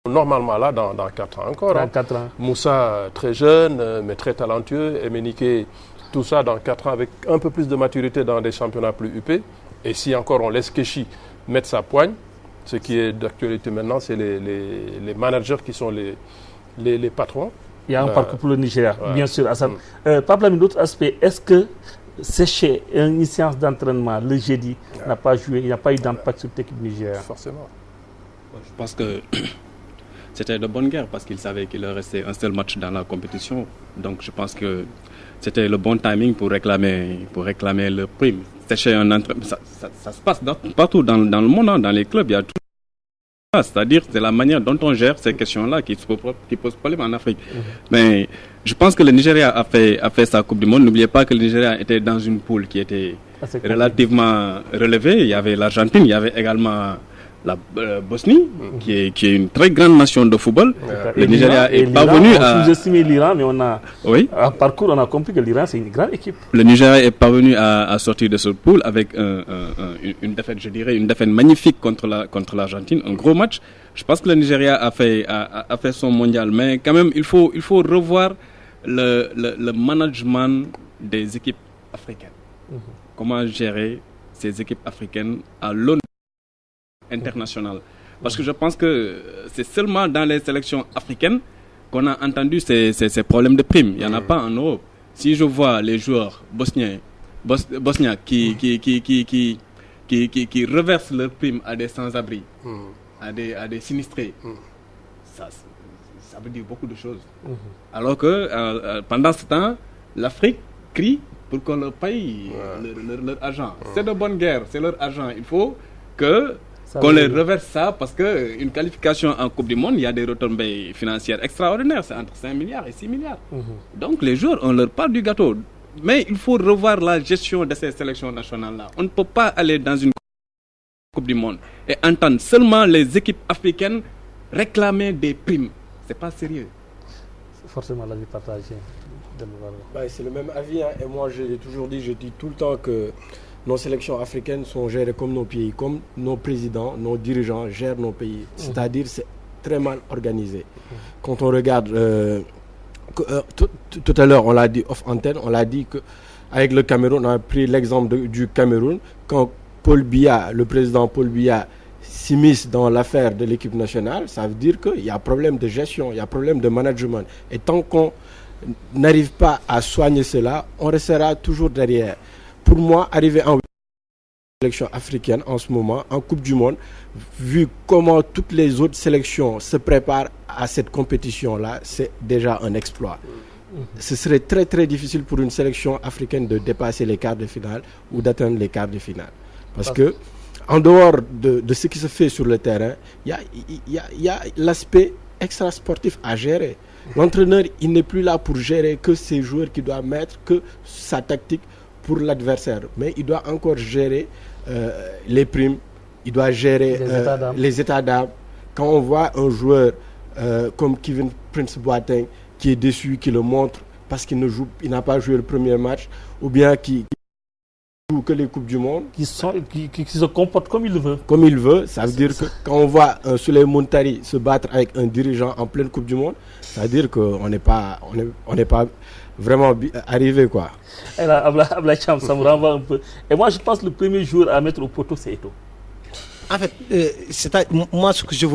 normalement là dans 4 ans encore. Dans 4 ans. Moussa, très jeune, mais très talentueux. Emenike, tout ça dans 4 ans avec un peu plus de maturité dans des championnats plus huppés. Et si encore on laisse Keshi mettre sa poigne, ce qui est d'actualité maintenant, c'est les managers qui sont les patrons. Il y a un parcours pour le Nigeria, bien sûr, Hassan. Pape Lamine, d'autres aspects, est-ce que sécher une séance d'entraînement le jeudi n'a pas joué, il n'y a pas eu d'impact sur l'équipe nigérienne? Forcément. Je pense que c'était de bonne guerre parce qu'il savait qu'il leur restait un seul match dans la compétition. Donc je pense que c'était le bon timing pour réclamer le prime. Sécher un entraînement, ça se passe partout dans le monde, dans les clubs, il y a tout. C'est-à-dire c'est la manière dont on gère ces questions-là qui posent problème en Afrique. Mais je pense que le Nigeria a fait sa Coupe du Monde. N'oubliez pas que le Nigeria était dans une poule qui était relativement relevée. Il y avait l'Argentine, il y avait également la Bosnie, qui est une très grande nation de football. Le Nigeria est parvenu à sous-estimer l'Iran, mais en parcours, on a compris que l'Iran, c'est une grande équipe. Le Nigeria est parvenu à sortir de ce pool avec une défaite, je dirais, une défaite magnifique contre l'Argentine, un gros match. Je pense que le Nigeria a fait son mondial, mais quand même, il faut revoir le management des équipes africaines. Comment gérer ces équipes africaines à l'aune international. Parce que je pense que c'est seulement dans les sélections africaines qu'on a entendu ces problèmes de primes. Il n'y en a pas en Europe. Si je vois les joueurs bosniens qui reversent leurs primes à des sans-abri, à des sinistrés, ça veut dire beaucoup de choses. Alors que pendant ce temps, l'Afrique crie pour qu'on leur paye leur argent. C'est de bonne guerre, c'est leur argent. Il faut qu'on les reverse ça parce qu'une qualification en Coupe du Monde, il y a des retombées financières extraordinaires. C'est entre 5 milliards et 6 milliards. Donc les joueurs ont leur part du gâteau. Mais il faut revoir la gestion de ces sélections nationales-là. On ne peut pas aller dans une Coupe du Monde et entendre seulement les équipes africaines réclamer des primes. C'est pas sérieux. C'est forcément l'avis partagé. C'est le même avis. Et moi, je dis tout le temps que nos sélections africaines sont gérées comme nos pays, comme nos présidents, nos dirigeants gèrent nos pays. C'est-à-dire c'est très mal organisé. Quand on regarde, tout à l'heure on l'a dit off antenne, on l'a dit qu'avec le Cameroun, on a pris l'exemple du Cameroun, quand le président Paul Biya s'immisce dans l'affaire de l'équipe nationale, ça veut dire qu'il y a problème de gestion, il y a problème de management. Et tant qu'on n'arrive pas à soigner cela, on restera toujours derrière. Pour moi, arriver en sélection africaine en ce moment, en Coupe du Monde, vu comment toutes les autres sélections se préparent à cette compétition-là, c'est déjà un exploit. Ce serait très très difficile pour une sélection africaine de dépasser les quarts de finale ou d'atteindre les quarts de finale. Parce que, en dehors de ce qui se fait sur le terrain, il y a l'aspect extra-sportif à gérer. L'entraîneur, il n'est plus là pour gérer que ses joueurs qui doivent mettre, que sa tactique pour l'adversaire, mais il doit encore gérer les primes, il doit gérer les états d'âme. Quand on voit un joueur comme Kevin Prince Boateng qui est déçu, qui le montre parce qu'il n'a pas joué le premier match, ou bien qui joue que les Coupes du Monde, qui se comporte comme il veut. Comme il veut, ça veut dire que quand on voit Souleymane Tari se battre avec un dirigeant en pleine Coupe du Monde, ça veut dire qu'on n'est pas vraiment arrivé, quoi. Et là, Ablaye Thiam, ça me renvoie un peu. Et moi, je pense que le premier jour à mettre au poteau, c'est Eto'o. En fait, moi, ce que je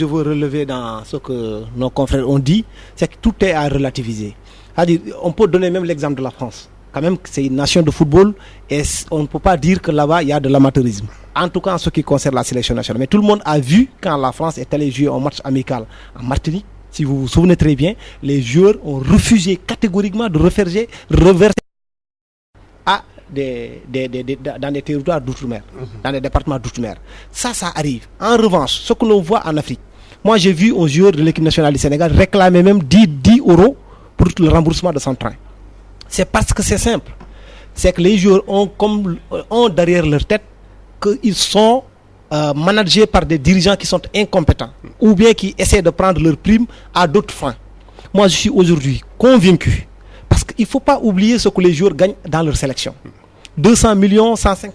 veux relever dans ce que nos confrères ont dit, c'est que tout est à relativiser. C'est-à-dire, on peut donner même l'exemple de la France. Quand même, c'est une nation de football et on ne peut pas dire que là-bas, il y a de l'amateurisme. En tout cas, en ce qui concerne la sélection nationale. Mais tout le monde a vu quand la France est allée jouer un match amical en Martinique. Si vous vous souvenez très bien, les joueurs ont refusé catégoriquement de reverser dans des territoires d'outre-mer, dans des départements d'outre-mer. Ça arrive. En revanche, ce que l'on voit en Afrique, moi j'ai vu aux joueurs de l'équipe nationale du Sénégal réclamer même 10 € pour le remboursement de son train. C'est parce que c'est simple. C'est que les joueurs ont derrière leur tête qu'ils sont managés par des dirigeants qui sont incompétents ou bien qui essaient de prendre leurs primes à d'autres fins. Moi, je suis aujourd'hui convaincu, parce qu'il ne faut pas oublier ce que les joueurs gagnent dans leur sélection. 200 millions, 150